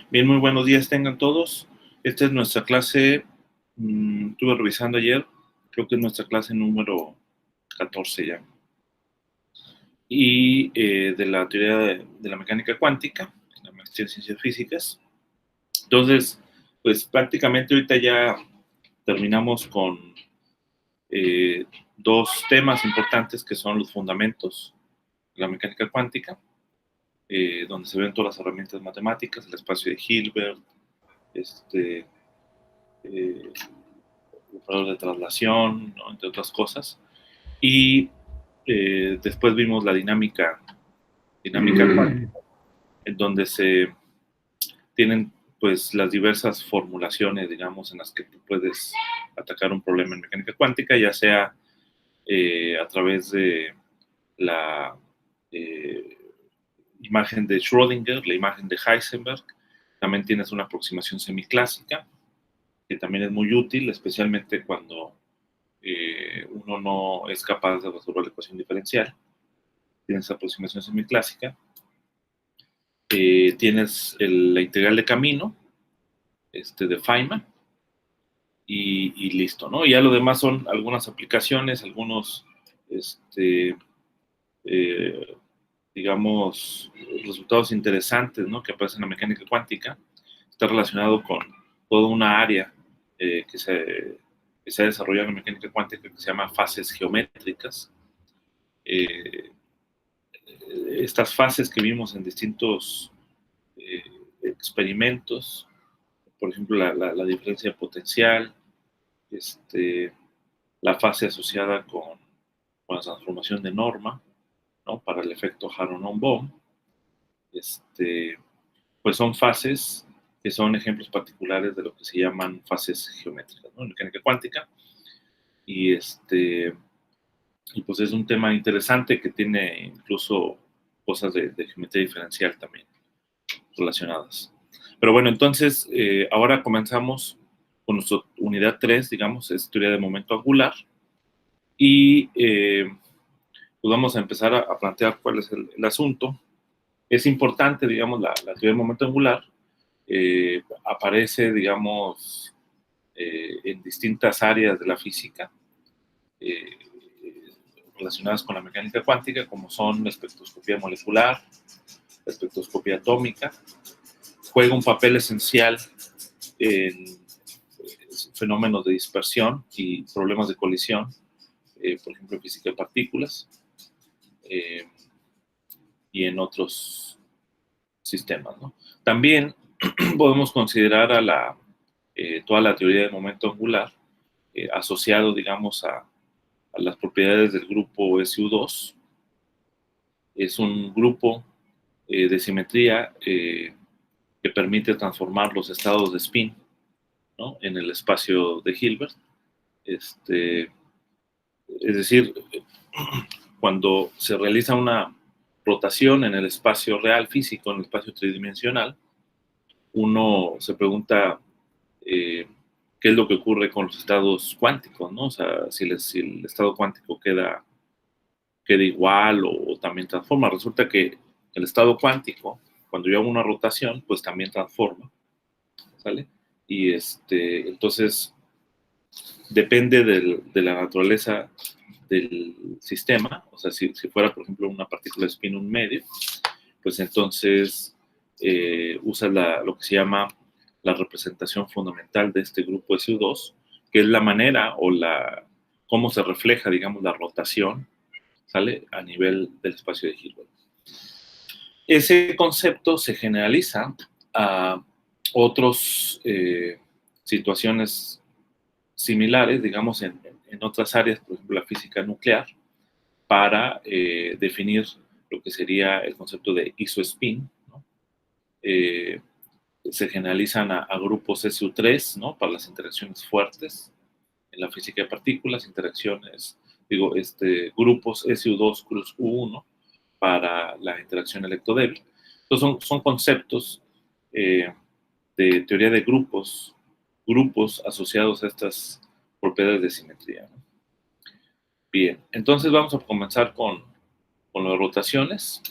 Bien, muy buenos días tengan todos. Esta es nuestra clase, estuve revisando ayer, creo que es nuestra clase número 14 ya. Y de la teoría de la mecánica cuántica, la maestría en ciencias físicas. Entonces, pues prácticamente ahorita ya terminamos con dos temas importantes que son los fundamentos de la mecánica cuántica, donde se ven todas las herramientas matemáticas, el espacio de Hilbert, eh, operador de traslación, ¿no? Entre otras cosas. Y después vimos la dinámica cuántica, en donde se tienen pues las diversas formulaciones, digamos, en las que tú puedes atacar un problema en mecánica cuántica, ya sea a través de la imagen de Schrödinger, la imagen de Heisenberg. También tienes una aproximación semiclásica, que también es muy útil, especialmente cuando uno no es capaz de resolver la ecuación diferencial. Tienes aproximación semiclásica. Tienes la integral de camino, de Feynman, y listo, ¿no? Y ya lo demás son algunas aplicaciones, algunos, eh, digamos, resultados interesantes, ¿no? Que aparecen en la mecánica cuántica. Está relacionado con toda una área que se ha desarrollado en la mecánica cuántica que se llama fases geométricas. Estas fases que vimos en distintos experimentos, por ejemplo, la diferencia potencial, la fase asociada con la transformación de norma, ¿no? Para el efecto Haronon-Bohm, pues son fases que son ejemplos particulares de lo que se llaman fases geométricas, ¿no? En mecánica cuántica. Y pues es un tema interesante que tiene incluso cosas de geometría diferencial también relacionadas. Pero bueno, entonces ahora comenzamos con nuestra unidad 3, digamos, es teoría de momento angular. Y pues vamos a empezar a plantear cuál es el asunto. Es importante, digamos, la teoría de momento angular. Aparece, digamos, en distintas áreas de la física relacionadas con la mecánica cuántica, como son la espectroscopía molecular, la espectroscopía atómica. Juega un papel esencial en fenómenos de dispersión y problemas de colisión, por ejemplo, en física de partículas y en otros sistemas, ¿no? También podemos considerar a toda la teoría de momento angular asociado, digamos, a las propiedades del grupo SU2. Es un grupo de simetría que permite transformar los estados de spin, ¿no? En el espacio de Hilbert. Es decir, cuando se realiza una rotación en el espacio real físico, en el espacio tridimensional, uno se pregunta qué es lo que ocurre con los estados cuánticos, ¿no? O sea, si el estado cuántico queda igual o también transforma. Resulta que el estado cuántico, cuando yo hago una rotación, pues también transforma, ¿sale? Y entonces depende de la naturaleza del sistema. O sea, si fuera, por ejemplo, una partícula de spin un medio, pues entonces usa lo que se llama la representación fundamental de este grupo SU2, que es la manera o cómo se refleja, digamos, la rotación, ¿sale? A nivel del espacio de Hilbert. Ese concepto se generaliza a otras situaciones similares, digamos, en otras áreas, por ejemplo, la física nuclear, para definir lo que sería el concepto de isospin, ¿no? Se generalizan a grupos SU3, ¿no? Para las interacciones fuertes en la física de partículas, grupos SU2 cruz U1 para la interacción electrodébil. Entonces son conceptos de teoría de grupos asociados a estas propiedades de simetría, ¿no? Bien, entonces vamos a comenzar con las rotaciones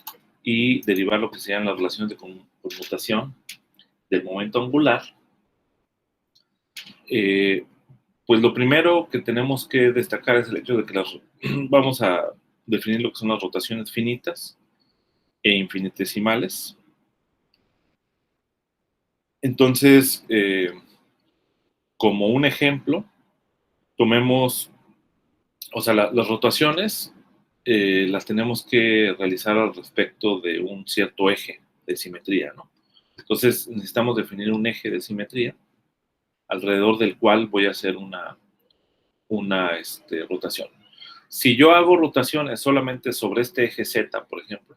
y derivar lo que serían las relaciones de conmutación del momento angular, pues lo primero que tenemos que destacar es el hecho de que vamos a definir lo que son las rotaciones finitas e infinitesimales. Entonces, como un ejemplo, tomemos, o sea, las rotaciones las tenemos que realizar al respecto de un cierto eje de simetría, ¿no? Entonces, necesitamos definir un eje de simetría alrededor del cual voy a hacer una rotación. Si yo hago rotaciones solamente sobre este eje Z, por ejemplo,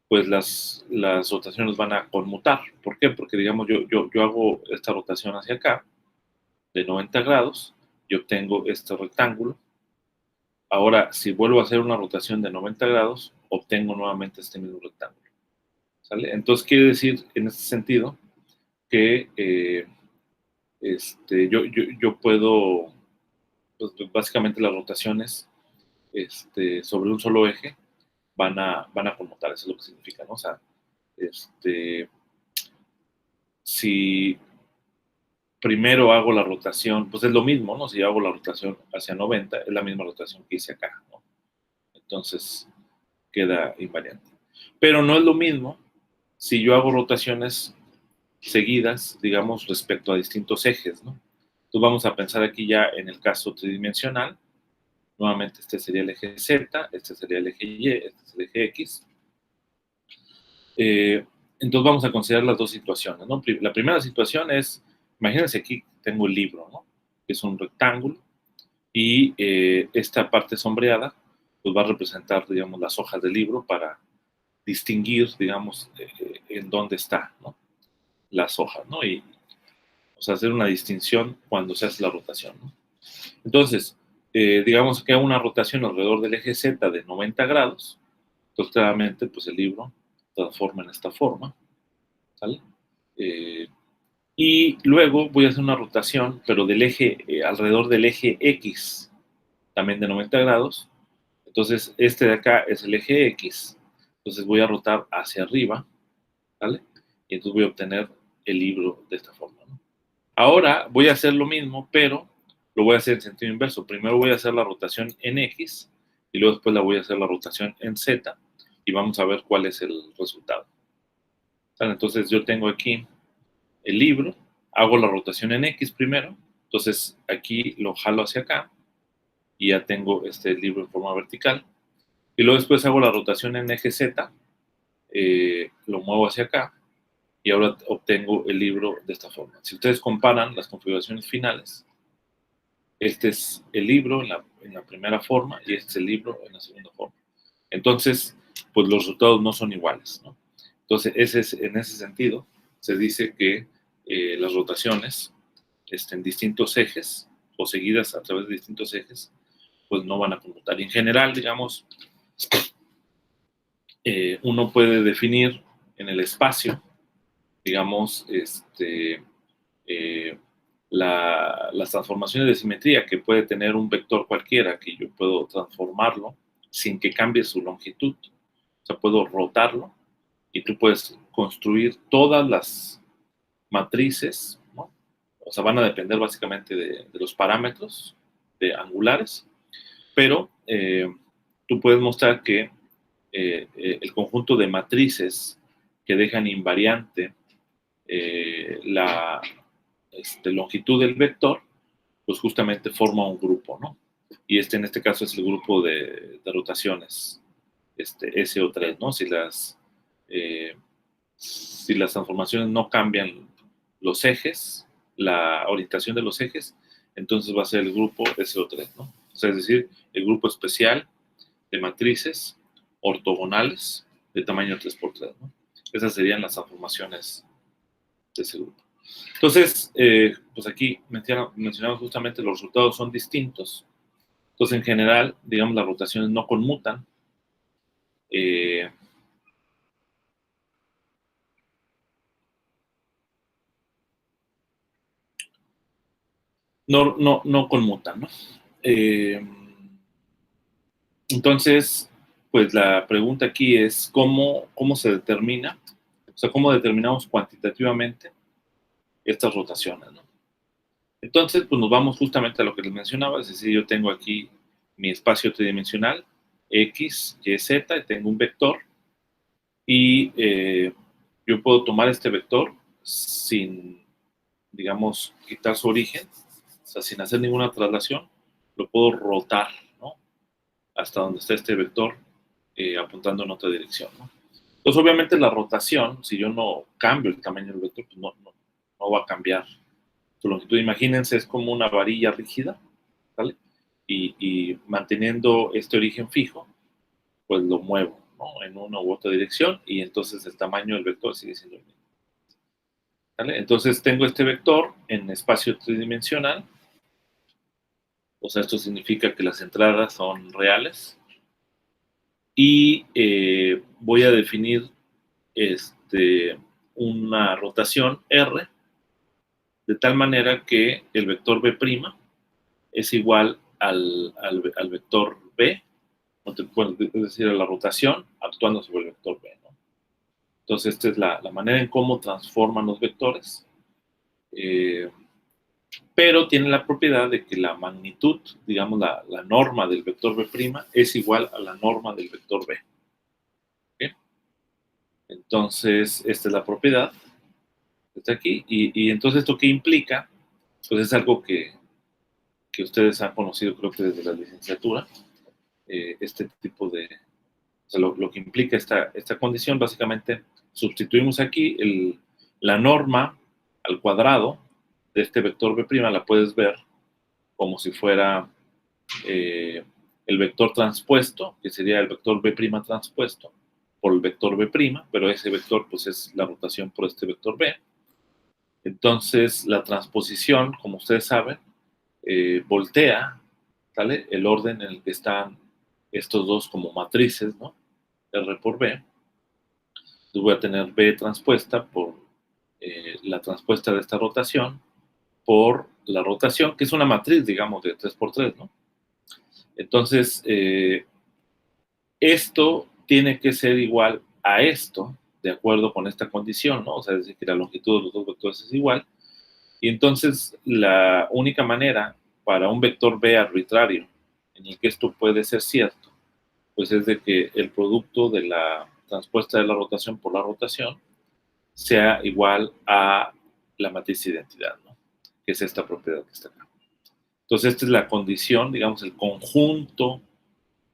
pues las rotaciones van a conmutar. ¿Por qué? Porque, digamos, yo hago esta rotación hacia acá, de 90 grados, y obtengo este rectángulo. Ahora, si vuelvo a hacer una rotación de 90 grados, obtengo nuevamente este mismo rectángulo. ¿Sale? Entonces, quiere decir, en este sentido, que yo puedo, pues, básicamente las rotaciones sobre un solo eje van a conmutar, eso es lo que significa, ¿no? O sea, si primero hago la rotación, pues es lo mismo, ¿no? Si yo hago la rotación hacia 90, es la misma rotación que hice acá, ¿no? Entonces queda invariante. Pero no es lo mismo si yo hago rotaciones seguidas, digamos, respecto a distintos ejes, ¿no? Entonces vamos a pensar aquí ya en el caso tridimensional. Nuevamente este sería el eje Z, este sería el eje Y, este es el eje X. Entonces vamos a considerar las dos situaciones, ¿no? La primera situación es, imagínense aquí tengo el libro, ¿no? Que es un rectángulo y esta parte sombreada pues va a representar, digamos, las hojas del libro para distinguir, digamos, en dónde está, ¿no? Las hojas, ¿no? Y, o sea, hacer una distinción cuando se hace la rotación, ¿no? Entonces, digamos que hago una rotación alrededor del eje Z de 90 grados, entonces claramente, pues el libro transforma en esta forma, ¿sale? Y luego voy a hacer una rotación, pero del eje, alrededor del eje X, también de 90 grados. Entonces, este de acá es el eje X. Entonces voy a rotar hacia arriba, ¿vale? Y entonces voy a obtener el libro de esta forma, ¿no? Ahora voy a hacer lo mismo, pero lo voy a hacer en sentido inverso. Primero voy a hacer la rotación en X y luego después la voy a hacer la rotación en Z y vamos a ver cuál es el resultado. ¿Vale? Entonces yo tengo aquí el libro, hago la rotación en X primero, entonces aquí lo jalo hacia acá y ya tengo este libro en forma vertical. Y luego después hago la rotación en eje Z, lo muevo hacia acá y ahora obtengo el libro de esta forma. Si ustedes comparan las configuraciones finales, este es el libro en la primera forma y este es el libro en la segunda forma. Entonces, pues los resultados no son iguales, ¿no? Entonces, en ese sentido, se dice que las rotaciones en distintos ejes o seguidas a través de distintos ejes, pues no van a conmutar. Y en general, digamos, uno puede definir en el espacio, digamos, eh, las transformaciones de simetría que puede tener un vector cualquiera, que yo puedo transformarlo sin que cambie su longitud. O sea, puedo rotarlo y tú puedes construir todas las matrices, ¿no? O sea, van a depender básicamente de los parámetros de angulares, pero tú puedes mostrar que el conjunto de matrices que dejan invariante la longitud del vector, pues justamente forma un grupo, ¿no? Y en este caso es el grupo de rotaciones SO3, ¿no? Si las transformaciones no cambian los ejes, la orientación de los ejes, entonces va a ser el grupo SO3, ¿no? O sea, es decir, el grupo especial de matrices ortogonales de tamaño 3×3, ¿no? Esas serían las transformaciones de ese grupo. Entonces, pues aquí mencionamos justamente los resultados son distintos. Entonces, en general, digamos, las rotaciones no conmutan. No conmutan, ¿no? Entonces, pues la pregunta aquí es cómo se determina, o sea, cómo determinamos cuantitativamente estas rotaciones, ¿no? Entonces, pues nos vamos justamente a lo que les mencionaba, es decir, yo tengo aquí mi espacio tridimensional, X, Y, Z, y tengo un vector, y yo puedo tomar este vector sin, digamos, quitar su origen, o sea, sin hacer ninguna traslación, lo puedo rotar, ¿no? Hasta donde está este vector apuntando en otra dirección, ¿no? Entonces, obviamente, la rotación, si yo no cambio el tamaño del vector, pues no va a cambiar su longitud. Imagínense, es como una varilla rígida, ¿vale? Y manteniendo este origen fijo, pues lo muevo, ¿no? En una u otra dirección, y entonces el tamaño del vector sigue siendo el mismo, ¿vale? Entonces tengo este vector en espacio tridimensional, o sea, esto significa que las entradas son reales, y voy a definir una rotación R, de tal manera que el vector B' es igual al vector B, es decir, a la rotación actuando sobre el vector B, ¿no? Entonces, esta es la manera en cómo transforman los vectores, pero tiene la propiedad de que la magnitud, digamos, la norma del vector B' es igual a la norma del vector B. ¿Okay? Entonces, esta es la propiedad, está aquí, y entonces, ¿esto qué implica? Pues es algo que ustedes han conocido, creo que desde la licenciatura, este tipo de, o sea, lo que implica esta condición, básicamente sustituimos aquí la norma al cuadrado de este vector B', la puedes ver como si fuera eh, el vector transpuesto, que sería el vector B' transpuesto por el vector B', pero ese vector pues es la rotación por este vector B. Entonces la transposición, como ustedes saben, voltea, ¿sale? El orden en el que están estos dos como matrices, ¿no? R por B. Entonces voy a tener B transpuesta por la transpuesta de esta rotación por la rotación, que es una matriz, digamos, de 3 por 3, ¿no? Entonces, esto tiene que ser igual a esto, de acuerdo con esta condición, ¿no? O sea, es decir, que la longitud de los dos vectores es igual. Y entonces, la única manera para un vector B arbitrario en el que esto puede ser cierto, pues es de que el producto de la transpuesta de la rotación por la rotación sea igual a la matriz de identidad, ¿no? Que es esta propiedad que está acá. Entonces, esta es la condición, digamos, el conjunto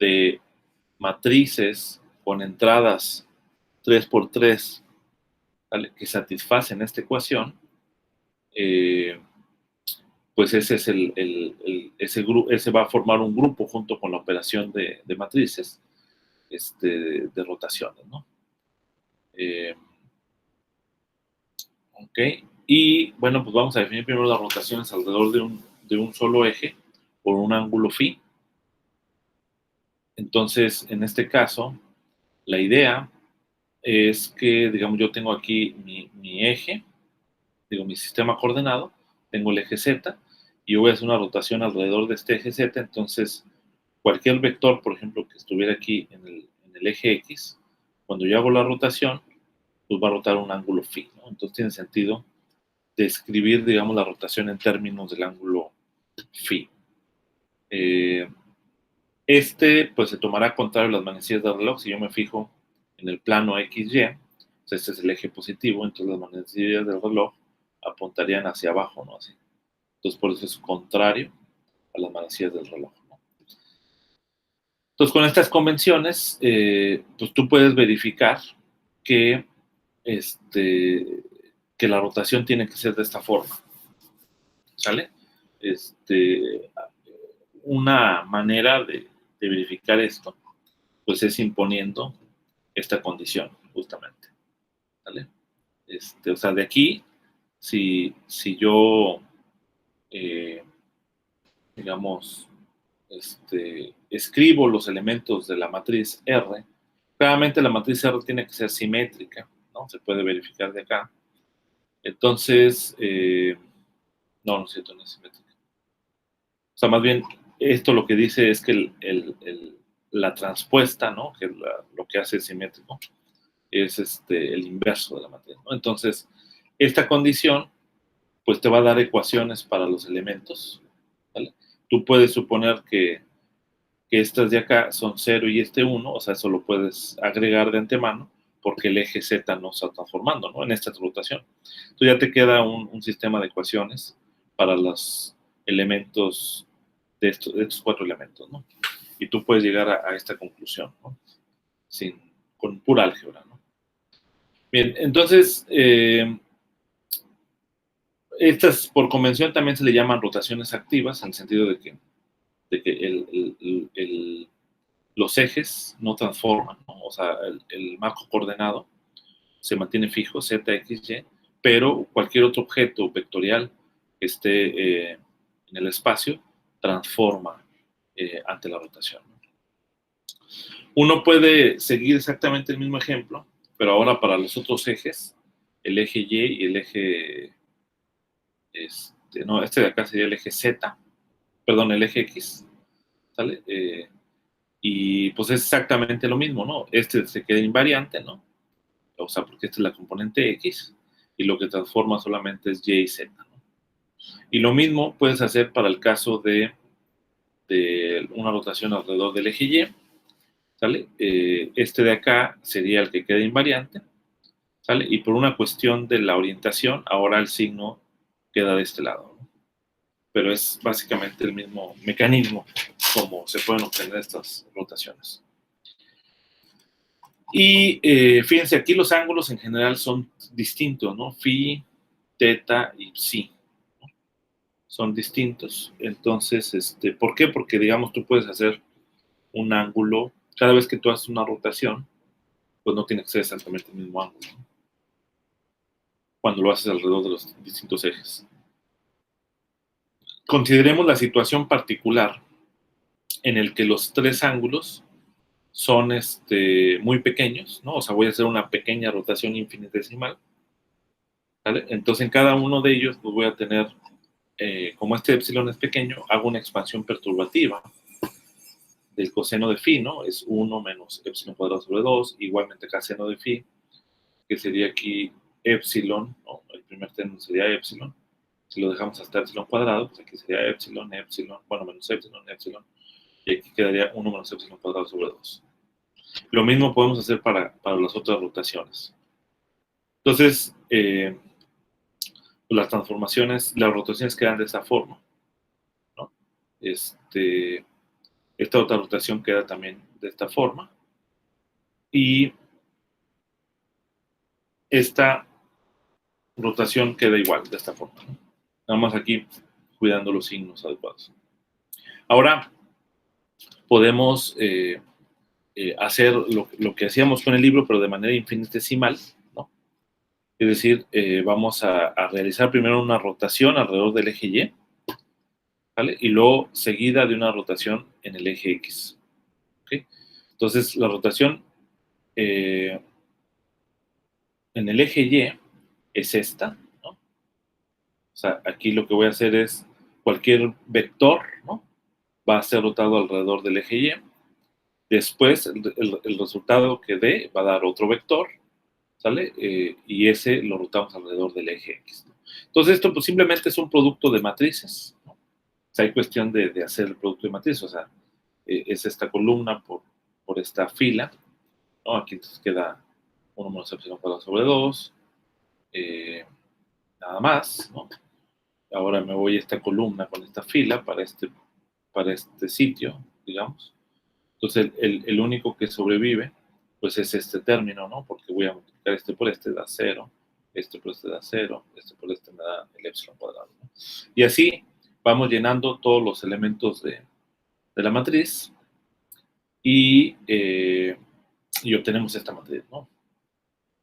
de matrices con entradas 3 por 3, ¿vale? Que satisfacen esta ecuación, pues ese es ese va a formar un grupo junto con la operación de matrices de rotaciones, ¿no? Ok, y bueno, pues vamos a definir primero las rotaciones alrededor de un solo eje por un ángulo phi. Entonces, en este caso, la idea es que, digamos, yo tengo aquí mi eje, digo, mi sistema coordenado, tengo el eje Z, y yo voy a hacer una rotación alrededor de este eje Z, entonces, cualquier vector, por ejemplo, que estuviera aquí en el eje X, cuando yo hago la rotación, pues va a rotar un ángulo phi, ¿no? Entonces tiene sentido describir, digamos, la rotación en términos del ángulo phi. Pues se tomará contrario a las manecillas del reloj. Si yo me fijo en el plano XY, pues este es el eje positivo, entonces las manecillas del reloj apuntarían hacia abajo, ¿no? Así. Entonces, por eso es contrario a las manecillas del reloj, ¿no? Entonces, con estas convenciones, pues tú puedes verificar que, que la rotación tiene que ser de esta forma, ¿sale? Una manera de verificar esto, pues es imponiendo esta condición, justamente, ¿vale? O sea, de aquí, si yo, eh, digamos, escribo los elementos de la matriz R, claramente la matriz R tiene que ser simétrica, ¿no? Se puede verificar de acá. Entonces, no es cierto, no es simétrica. O sea, más bien, esto lo que dice es que la transpuesta, ¿no? Que lo que hace simétrico, es el inverso de la matriz, ¿no? Entonces, esta condición pues te va a dar ecuaciones para los elementos, ¿vale? Tú puedes suponer que estas de acá son 0 y este 1, o sea, eso lo puedes agregar de antemano, porque el eje Z no está transformando, ¿no? En esta rotación. Entonces ya te queda un sistema de ecuaciones para los elementos de estos 4 elementos, ¿no? Y tú puedes llegar a esta conclusión, ¿no? Con pura álgebra, ¿no? Bien, entonces, estas por convención también se le llaman rotaciones activas, en el sentido de que los ejes no transforman, ¿no? O sea, el marco coordenado se mantiene fijo, Z, X, Y, pero cualquier otro objeto vectorial que esté en el espacio transforma ante la rotación, ¿no? Uno puede seguir exactamente el mismo ejemplo, pero ahora para los otros ejes, el eje Y y el eje, no, este de acá sería el eje Z, perdón, el eje X, ¿sale? Y pues es exactamente lo mismo, ¿no? Este se queda invariante, ¿no? O sea, porque esta es la componente X, y lo que transforma solamente es Y y Z, ¿no? Y lo mismo puedes hacer para el caso de una rotación alrededor del eje Y, ¿sale? Este de acá sería el que queda invariante, ¿sale? Y por una cuestión de la orientación, ahora el signo queda de este lado, ¿no? Pero es básicamente el mismo mecanismo como se pueden obtener estas rotaciones. Y fíjense, aquí los ángulos en general son distintos, ¿no? Phi, teta y psi, ¿no? Son distintos. Entonces, ¿por qué? Porque, digamos, tú puedes hacer un ángulo, cada vez que tú haces una rotación, pues no tiene que ser exactamente el mismo ángulo, ¿no? Cuando lo haces alrededor de los distintos ejes. Consideremos la situación particular en el que los 3 ángulos son muy pequeños, ¿no? O sea, voy a hacer una pequeña rotación infinitesimal, ¿vale? Entonces, en cada uno de ellos, pues voy a tener, como este epsilon es pequeño, hago una expansión perturbativa del coseno de phi, ¿no? Es 1 menos epsilon cuadrado sobre 2, igualmente acá seno de phi, que sería aquí epsilon, ¿no? El primer término sería epsilon. Si lo dejamos hasta epsilon cuadrado, pues aquí sería epsilon, bueno, menos epsilon, y aquí quedaría 1 menos epsilon cuadrado sobre 2. Lo mismo podemos hacer para las otras rotaciones. Entonces, las rotaciones quedan de esta forma, ¿no? Esta otra rotación queda también de esta forma. Y esta rotación queda igual, de esta forma, ¿no? Nada más aquí cuidando los signos adecuados. Ahora podemos hacer lo que hacíamos con el libro, pero de manera infinitesimal, ¿no? Es decir, vamos a realizar primero una rotación alrededor del eje Y, ¿vale? Y luego seguida de una rotación en el eje X, ¿okay? Entonces, la rotación en el eje Y es esta, ¿no? O sea, aquí lo que voy a hacer es cualquier vector, ¿no? Va a ser rotado alrededor del eje Y. Después, el resultado que dé va a dar otro vector, ¿sale? Y ese lo rotamos alrededor del eje X, ¿no? Entonces, esto pues simplemente es un producto de matrices, ¿no? O sea, hay cuestión de hacer el producto de matrices, o sea, es esta columna por esta fila, ¿no? Aquí entonces queda 1 menos epsilon cuadrado sobre 2, nada más, ¿no? Ahora me voy a esta columna con esta fila para este sitio, digamos. Entonces, el único que sobrevive, pues es este término, ¿no? Porque voy a multiplicar este por este, da 0, este por este da 0, este por este me da el epsilon cuadrado, ¿no? Y así vamos llenando todos los elementos de la matriz y obtenemos esta matriz, ¿no?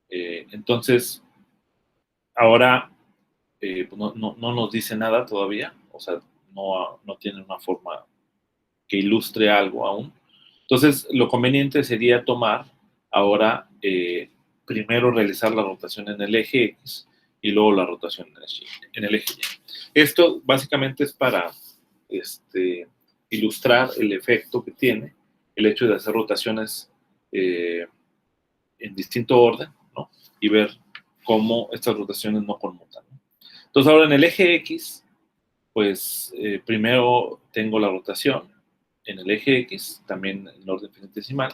Entonces, ahora pues no nos dice nada todavía, o sea, no tiene una forma que ilustre algo aún. Entonces, lo conveniente sería tomar ahora, primero realizar la rotación en el eje X y luego la rotación en el eje Y. Esto básicamente es para ilustrar el efecto que tiene el hecho de hacer rotaciones en distinto orden, ¿no? Y ver cómo estas rotaciones no conmutan, ¿no? Entonces ahora en el eje X, pues primero tengo la rotación en el eje X, también en orden infinitesimal,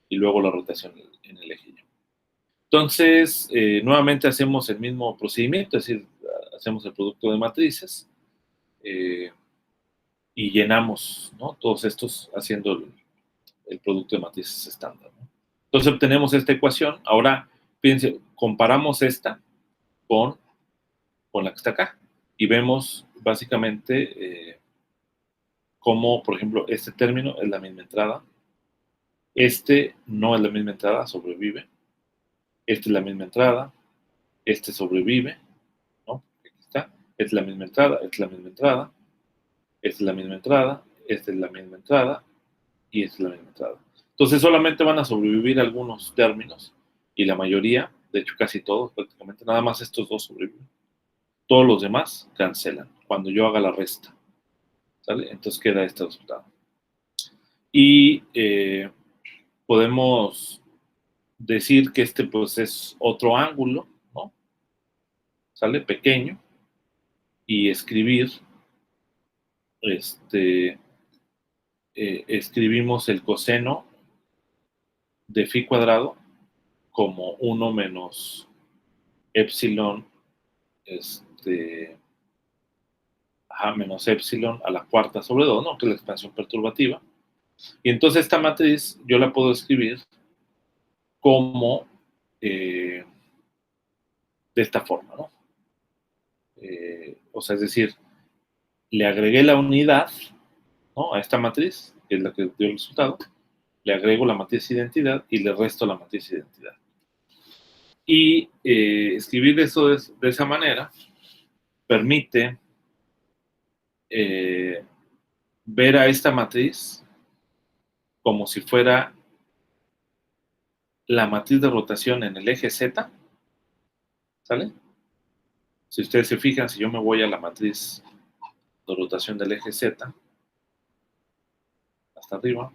y luego la rotación en el eje Y. Entonces, nuevamente hacemos el mismo procedimiento, es decir, hacemos el producto de matrices y llenamos, ¿no?, todos estos haciendo el producto de matrices estándar, ¿no? Entonces obtenemos esta ecuación. Ahora, fíjense, comparamos esta con la que está acá y vemos básicamente cómo, por ejemplo, este término es la misma entrada, este no es la misma entrada, sobrevive, esta es la misma entrada, este sobrevive, ¿no? Aquí está, esta es la misma entrada, esta es la misma entrada, esta es la misma entrada, esta es la misma entrada y esta es la misma entrada. Entonces solamente van a sobrevivir algunos términos y la mayoría, de hecho casi todos prácticamente, nada más estos dos sobreviven. Todos los demás cancelan cuando yo haga la resta, ¿sale? Entonces queda este resultado. Y podemos decir que este pues es otro ángulo, ¿no? ¿Sale? Pequeño. Y escribir, escribimos el coseno de phi cuadrado como 1 menos epsilon, menos epsilon a la cuarta sobre 2, ¿no?, que es la expansión perturbativa. Y entonces esta matriz yo la puedo escribir como de esta forma, ¿no? O sea, es decir, le agregué la unidad, ¿no?, a esta matriz, que es la que dio el resultado, le agrego la matriz identidad y le resto la matriz identidad. Y escribir eso de esa manera permite ver a esta matriz como si fuera la matriz de rotación en el eje Z, ¿sale? Si ustedes se fijan, si yo me voy a la matriz de rotación del eje Z, hasta arriba,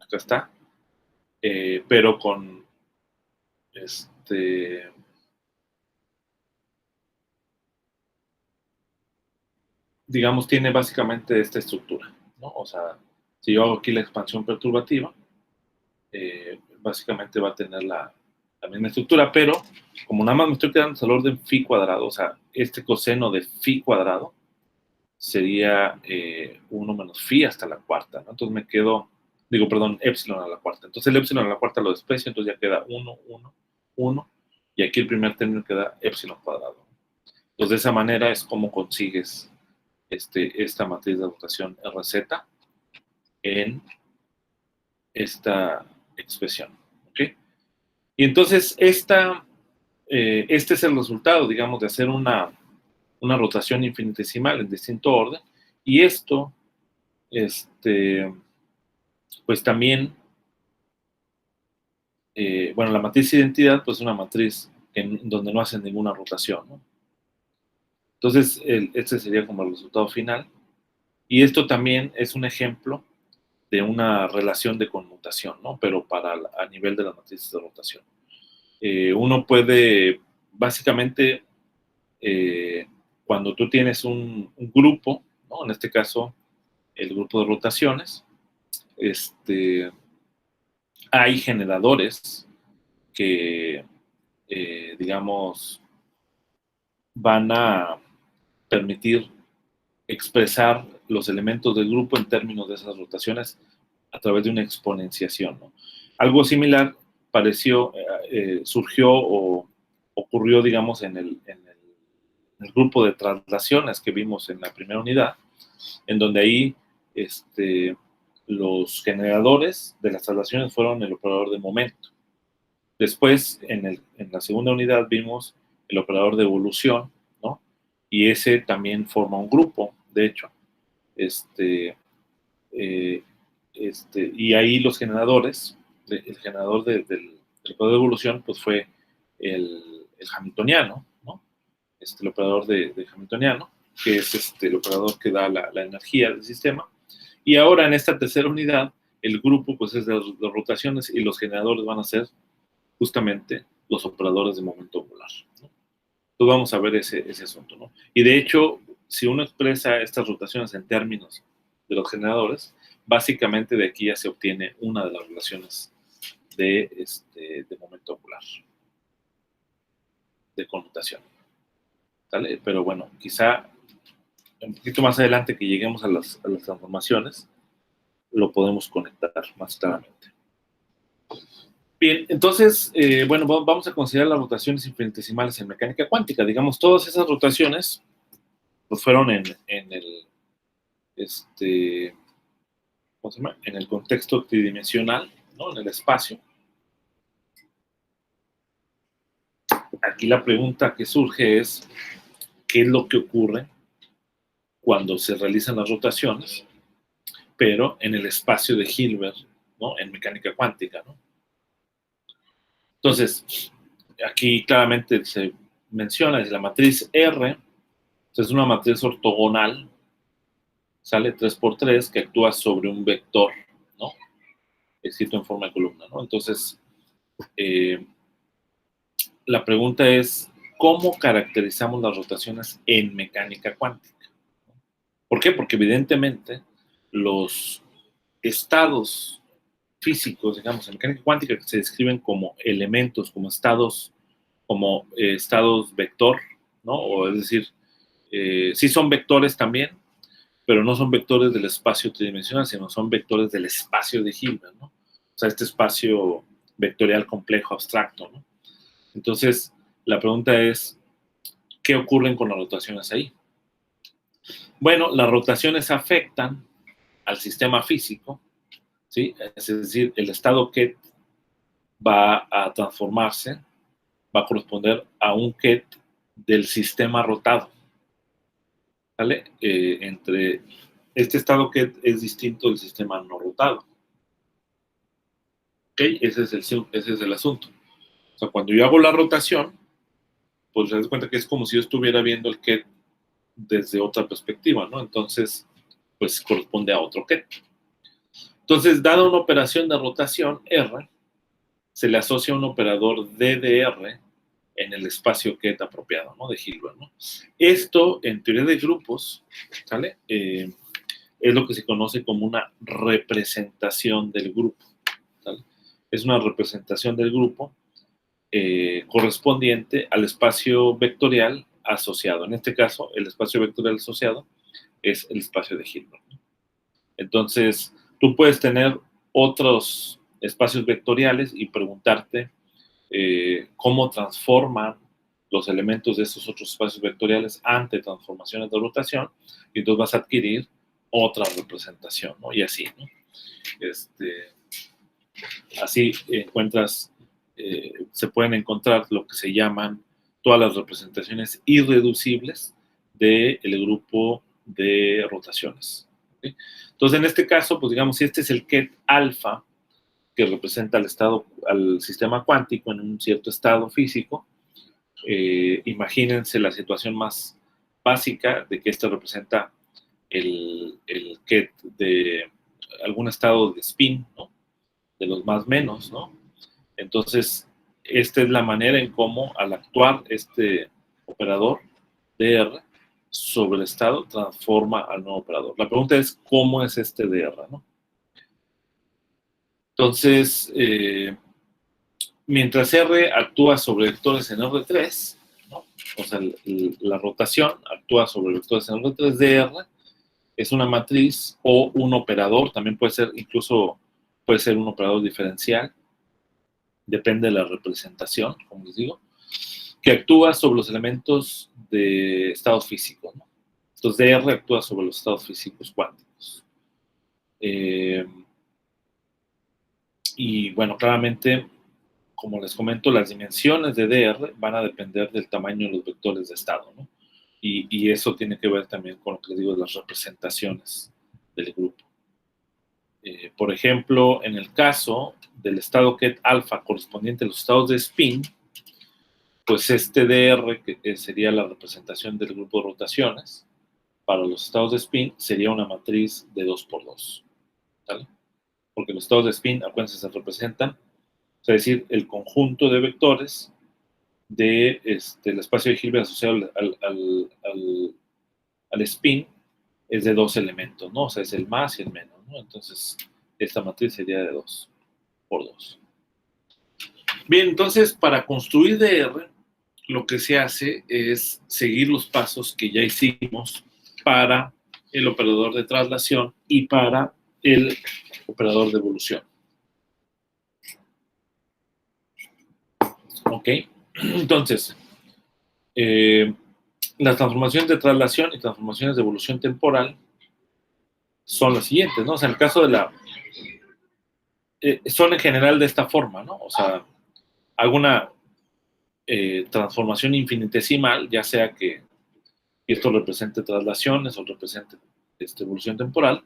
acá está, pero con digamos, tiene básicamente esta estructura, ¿no? O sea, si yo hago aquí la expansión perturbativa, básicamente va a tener la misma estructura, pero como nada más me estoy quedando al orden phi cuadrado, o sea, este coseno de phi cuadrado sería 1 menos phi hasta la cuarta, ¿no? Entonces me quedo, epsilon a la cuarta. Entonces el epsilon a la cuarta lo desprecio, entonces ya queda 1, 1, 1, y aquí el primer término queda epsilon cuadrado. Entonces de esa manera es como consigues esta matriz de rotación RZ en esta expresión, ¿ok? Y entonces este es el resultado, digamos, de hacer una rotación infinitesimal en distinto orden, y esto, pues también, bueno, la matriz identidad, pues es una matriz donde no hacen ninguna rotación, ¿no? Entonces, este sería como el resultado final, y esto también es un ejemplo de una relación de conmutación, ¿no?, pero a nivel de las matrices de rotación. Uno puede, básicamente, cuando tú tienes un grupo, ¿no?, en este caso, el grupo de rotaciones, hay generadores que, digamos, van a permitir expresar los elementos del grupo en términos de esas rotaciones a través de una exponenciación, ¿no? Algo similar surgió o ocurrió, digamos, en el grupo de traslaciones que vimos en la primera unidad, en donde ahí los generadores de las traslaciones fueron el operador de momento. Después, en la segunda unidad, vimos el operador de evolución, ¿no? Y ese también forma un grupo, de hecho. Y ahí los generadores, el generador del operador de evolución, pues fue el hamiltoniano, ¿no? El operador de hamiltoniano, que es el operador que da la energía del sistema. Y ahora, en esta tercera unidad, el grupo pues es de rotaciones y los generadores van a ser justamente los operadores de momento angular, ¿no? Entonces vamos a ver ese asunto, ¿no? Y de hecho, si uno expresa estas rotaciones en términos de los generadores, básicamente de aquí ya se obtiene una de las relaciones de momento angular, de conmutación. ¿Sale? Pero bueno, quizá un poquito más adelante que lleguemos a las transformaciones, lo podemos conectar más claramente. Bien, entonces, bueno, vamos a considerar las rotaciones infinitesimales en mecánica cuántica. Digamos, todas esas rotaciones pues, fueron en el, ¿cómo se llama? En el contexto tridimensional, ¿no? En el espacio. Aquí la pregunta que surge es, ¿qué es lo que ocurre cuando se realizan las rotaciones, pero en el espacio de Hilbert, ¿no? En mecánica cuántica, ¿no? Entonces, aquí claramente se menciona, es la matriz R, es una matriz ortogonal, sale 3×3, que actúa sobre un vector, ¿no? Escrito en forma de columna, ¿no? Entonces, la pregunta es, ¿cómo caracterizamos las rotaciones en mecánica cuántica? ¿Por qué? Porque evidentemente los estados físicos, digamos, en mecánica cuántica que se describen como elementos, como estados vector, ¿no? O es decir, sí son vectores también, pero no son vectores del espacio tridimensional, sino son vectores del espacio de Hilbert, ¿no? O sea, este espacio vectorial complejo, abstracto, ¿no? Entonces, la pregunta es, ¿qué ocurren con las rotaciones ahí? Bueno, las rotaciones afectan al sistema físico, ¿sí? Es decir, el estado Ket va a transformarse, va a corresponder a un Ket del sistema rotado, ¿vale? Entre este estado Ket es distinto del sistema no rotado. ¿Ok? Ese es el asunto. O sea, cuando yo hago la rotación, pues se das cuenta que es como si yo estuviera viendo el Ket desde otra perspectiva, ¿no? Entonces, pues corresponde a otro Ket. Entonces, dada una operación de rotación R, se le asocia un operador DDR en el espacio Ket apropiado, ¿no? De Hilbert, ¿no? Esto, en teoría de grupos, ¿sale? Es lo que se conoce como una representación del grupo, ¿sale? Es una representación del grupo correspondiente al espacio vectorial asociado. En este caso, el espacio vectorial asociado es el espacio de Hilbert, ¿no? Entonces, tú puedes tener otros espacios vectoriales y preguntarte cómo transforman los elementos de esos otros espacios vectoriales ante transformaciones de rotación, y entonces vas a adquirir otra representación, ¿no? Y así, ¿no? Así encuentras, se pueden encontrar lo que se llaman todas las representaciones irreducibles del grupo de rotaciones, ¿okay? Entonces, en este caso, pues digamos, si este es el Ket alfa, que representa al sistema cuántico en un cierto estado físico, imagínense la situación más básica de que este representa el Ket de algún estado de spin, ¿no? De los más menos, ¿no? Entonces, esta es la manera en cómo al actuar este operador DR sobre el estado transforma al nuevo operador. La pregunta es, ¿cómo es este DR, ¿no? Entonces, mientras R actúa sobre vectores en R3, ¿no? O sea, la rotación actúa sobre vectores en R3 de R, es una matriz o un operador, también puede ser, incluso puede ser un operador diferencial, depende de la representación, como les digo, que actúa sobre los elementos de estados físicos, ¿no? Entonces, DR actúa sobre los estados físicos cuánticos. Y bueno, claramente, como les comento, las dimensiones de DR van a depender del tamaño de los vectores de estado, ¿no? Y eso tiene que ver también con lo que les digo de las representaciones del grupo. Por ejemplo, en el caso del estado Ket alfa correspondiente a los estados de spin, pues este DR, que sería la representación del grupo de rotaciones, para los estados de spin sería una matriz de 2×2, ¿vale? Porque los estados de spin, acuérdense, se representan, es decir, el conjunto de vectores del espacio de Hilbert asociado al spin es de 2 elementos, ¿no? O sea, es el más y el menos, ¿no? Entonces, esta matriz sería de 2 por 2. Bien, entonces, para construir DR, lo que se hace es seguir los pasos que ya hicimos para el operador de traslación y para el operador de evolución. ¿Ok? Entonces, las transformaciones de traslación y transformaciones de evolución temporal son las siguientes, ¿no? O sea, en el caso de la... son en general de esta forma, ¿no? O sea, alguna transformación infinitesimal, ya sea que esto represente traslaciones o represente evolución temporal,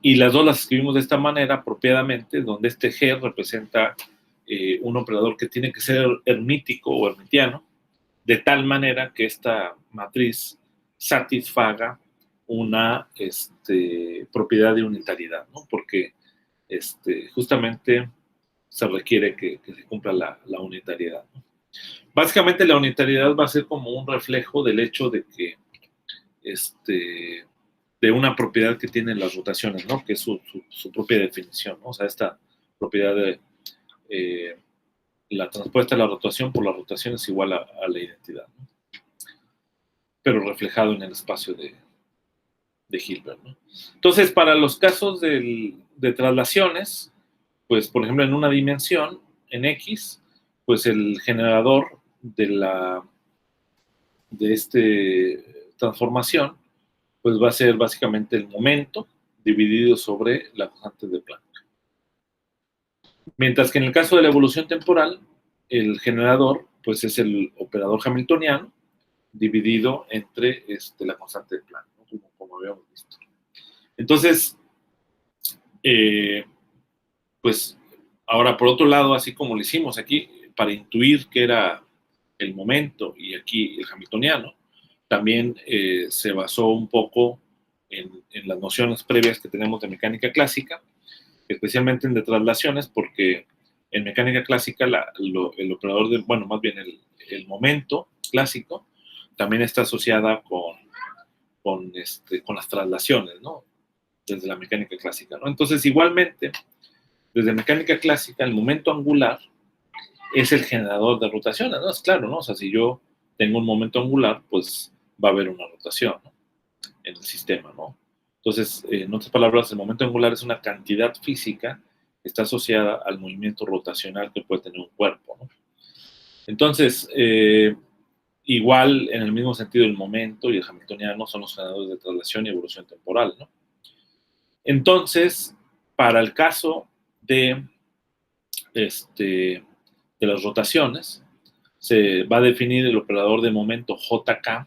y las dos las escribimos de esta manera apropiadamente, donde este G representa un operador que tiene que ser hermítico o hermitiano, de tal manera que esta matriz satisfaga una propiedad de unitariedad, ¿no? Porque justamente se requiere que se cumpla la unitariedad, ¿no? Básicamente la unitariedad va a ser como un reflejo del hecho de que de una propiedad que tienen las rotaciones, ¿no? Que es su propia definición, ¿no? O sea, esta propiedad de la transpuesta de la rotación por la rotación es igual a la identidad, ¿no? Pero reflejado en el espacio de Hilbert, ¿no? Entonces, para los casos de traslaciones, pues, por ejemplo, en una dimensión, en X, pues el generador de transformación, pues va a ser básicamente el momento dividido sobre la constante de Planck. Mientras que en el caso de la evolución temporal, el generador, pues es el operador hamiltoniano dividido entre la constante de Planck, ¿no? Como habíamos visto. Entonces, pues ahora por otro lado, así como lo hicimos aquí, para intuir que era el momento y aquí el hamiltoniano, también se basó un poco en las nociones previas que tenemos de mecánica clásica, especialmente en de traslaciones, porque en mecánica clásica el operador de, bueno, más bien el momento clásico también está asociada con las traslaciones, ¿no? Desde la mecánica clásica, ¿no? Entonces, igualmente, desde mecánica clásica, el momento angular es el generador de rotaciones, ¿no? Es claro, ¿no? O sea, si yo tengo un momento angular, pues va a haber una rotación, ¿no? En el sistema, ¿no? Entonces, en otras palabras, el momento angular es una cantidad física que está asociada al movimiento rotacional que puede tener un cuerpo, ¿no? Entonces, igual, en el mismo sentido, el momento y el hamiltoniano son los generadores de traslación y evolución temporal, ¿no? Entonces, para el caso de las rotaciones, se va a definir el operador de momento JK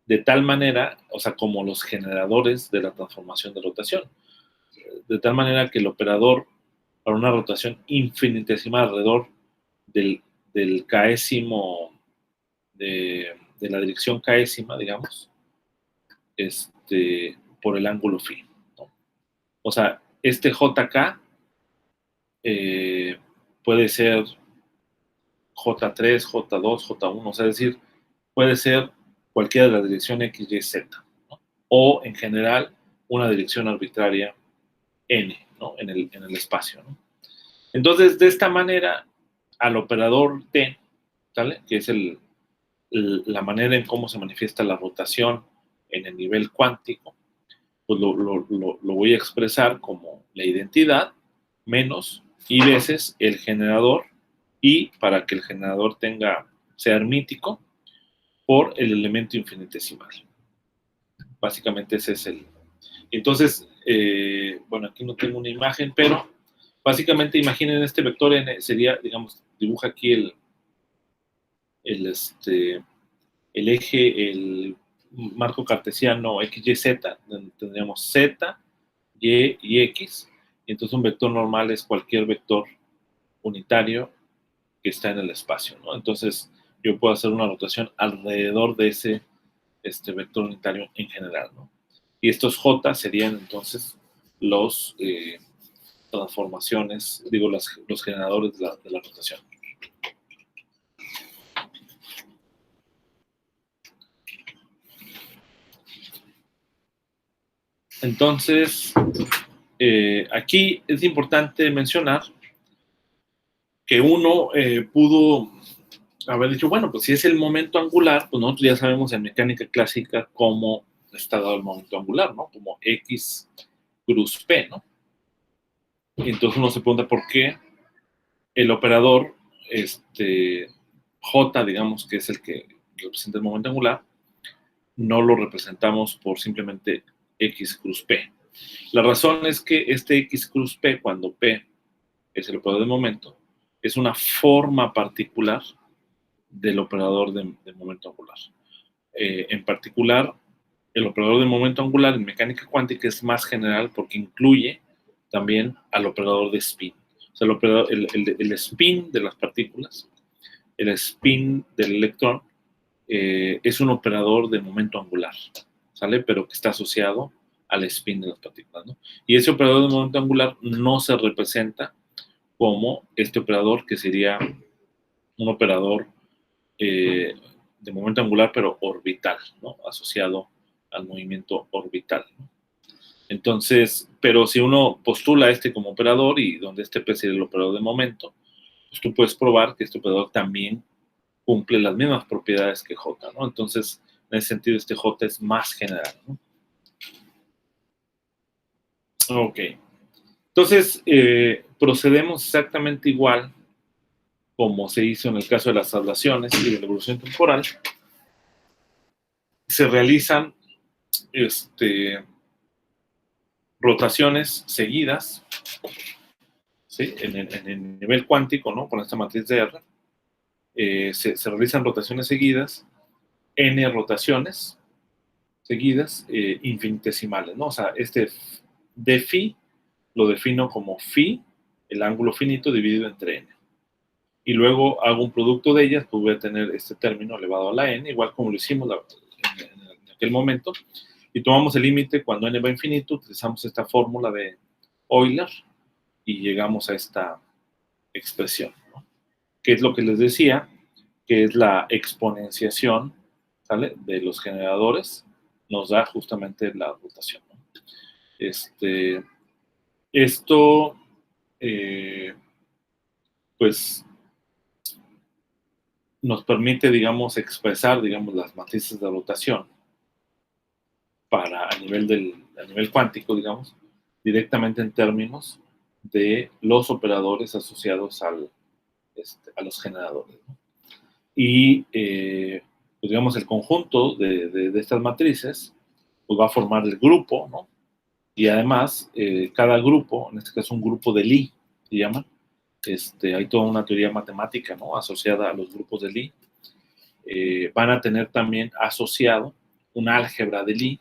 de tal manera, o sea, como los generadores de la transformación de rotación, de tal manera que el operador para una rotación infinitesimal alrededor del késimo, de la dirección késima, digamos, por el ángulo phi, ¿no? O sea, este JK puede ser J3, J2, J1, o sea, es decir, puede ser cualquiera de las direcciones X, Y, Z, ¿no? O en general una dirección arbitraria N, ¿no? En el espacio, ¿no? Entonces, de esta manera, al operador T, ¿vale? Que es la manera en cómo se manifiesta la rotación en el nivel cuántico, pues lo voy a expresar como la identidad menos y veces el generador, y para que el generador sea hermítico, por el elemento infinitesimal. Básicamente ese es el... Entonces, bueno, aquí no tengo una imagen, pero básicamente imaginen este vector n, sería, digamos, dibuja aquí el eje, el marco cartesiano x, y, z, donde tendríamos z, y y x, y entonces un vector normal es cualquier vector unitario que está en el espacio, ¿no? Entonces, yo puedo hacer una rotación alrededor de ese vector unitario en general, ¿no? Y estos J serían entonces los transformaciones, digo, los generadores de la rotación. Entonces, aquí es importante mencionar que uno pudo haber dicho, bueno, pues si es el momento angular, pues nosotros ya sabemos en mecánica clásica cómo está dado el momento angular, ¿no? Como X cruz P, ¿no? Y entonces uno se pregunta por qué el operador J, digamos, que es el que representa el momento angular, no lo representamos por simplemente X cruz P. La razón es que este X cruz P, cuando P es el operador de momento, es una forma particular del operador de momento angular. En particular, el operador de momento angular en mecánica cuántica es más general porque incluye también al operador de spin. O sea, el spin de las partículas, el spin del electrón, es un operador de momento angular, ¿sale? Pero que está asociado al spin de las partículas, ¿no? Y ese operador de momento angular no se representa como este operador que sería un operador de momento angular, pero orbital, ¿no? Asociado al movimiento orbital, ¿no? Entonces, pero si uno postula este como operador y donde este P sería el operador de momento, pues tú puedes probar que este operador también cumple las mismas propiedades que J, ¿no? Entonces, en ese sentido, este J es más general, ¿no? Ok. Entonces, procedemos exactamente igual como se hizo en el caso de las ablaciones y de la evolución temporal. Se realizan rotaciones seguidas, ¿sí? En el nivel cuántico, ¿no? Con esta matriz de R, se realizan rotaciones seguidas, n rotaciones seguidas, infinitesimales, ¿no? O sea, de phi lo defino como phi, el ángulo finito dividido entre n. Y luego hago un producto de ellas, pues voy a tener este término elevado a la n, igual como lo hicimos en aquel momento. Y tomamos el límite cuando n va a infinito, utilizamos esta fórmula de Euler y llegamos a esta expresión, ¿no? Que es lo que les decía, que es la exponenciación, ¿sale? De los generadores, nos da justamente la rotación, ¿no? Esto, pues, nos permite, digamos, expresar, digamos, las matrices de rotación a nivel cuántico, digamos, directamente en términos de los operadores asociados a los generadores, ¿no? Y, pues, digamos, el conjunto de estas matrices pues, va a formar el grupo, ¿no? Y además, cada grupo, en este caso un grupo de Lie, se llama, hay toda una teoría matemática, ¿no? Asociada a los grupos de Lie. Van a tener también asociado un álgebra de Lie,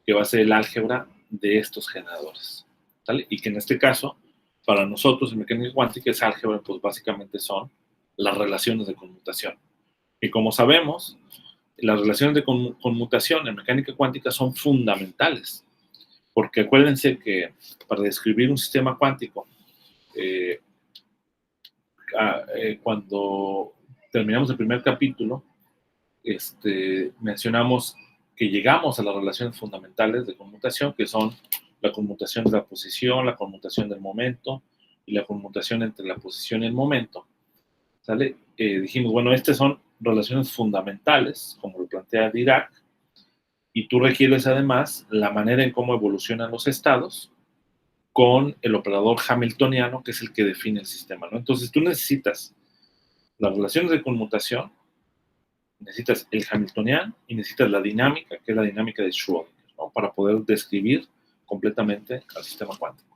que va a ser el álgebra de estos generadores, ¿vale? Y que en este caso, para nosotros en mecánica cuántica, esa álgebra, pues básicamente son las relaciones de conmutación. Y como sabemos, las relaciones de conmutación en mecánica cuántica son fundamentales, porque acuérdense que para describir un sistema cuántico, cuando terminamos el primer capítulo, mencionamos que llegamos a las relaciones fundamentales de conmutación, que son la conmutación de la posición, la conmutación del momento y la conmutación entre la posición y el momento, ¿sale? Dijimos, bueno, estas son relaciones fundamentales, como lo plantea Dirac, y tú requieres además la manera en cómo evolucionan los estados con el operador hamiltoniano, que es el que define el sistema, ¿no? Entonces tú necesitas las relaciones de conmutación, necesitas el hamiltoniano y necesitas la dinámica, que es la dinámica de Schrödinger, ¿no? Para poder describir completamente al sistema cuántico.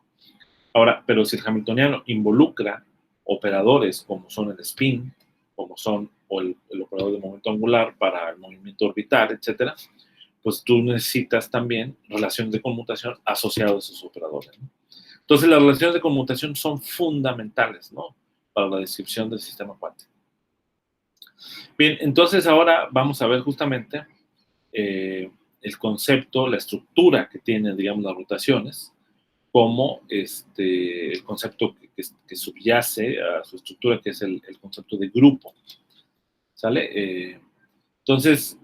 Ahora, pero si el hamiltoniano involucra operadores como son el spin, como son el operador de momento angular para el movimiento orbital, etcétera, pues tú necesitas también relaciones de conmutación asociadas a esos operadores, ¿no? Entonces, las relaciones de conmutación son fundamentales, ¿no? Para la descripción del sistema cuántico. Bien, entonces ahora vamos a ver justamente el concepto, la estructura que tienen, digamos, las rotaciones, como el concepto que subyace a su estructura, que es el concepto de grupo, ¿sale? Entonces,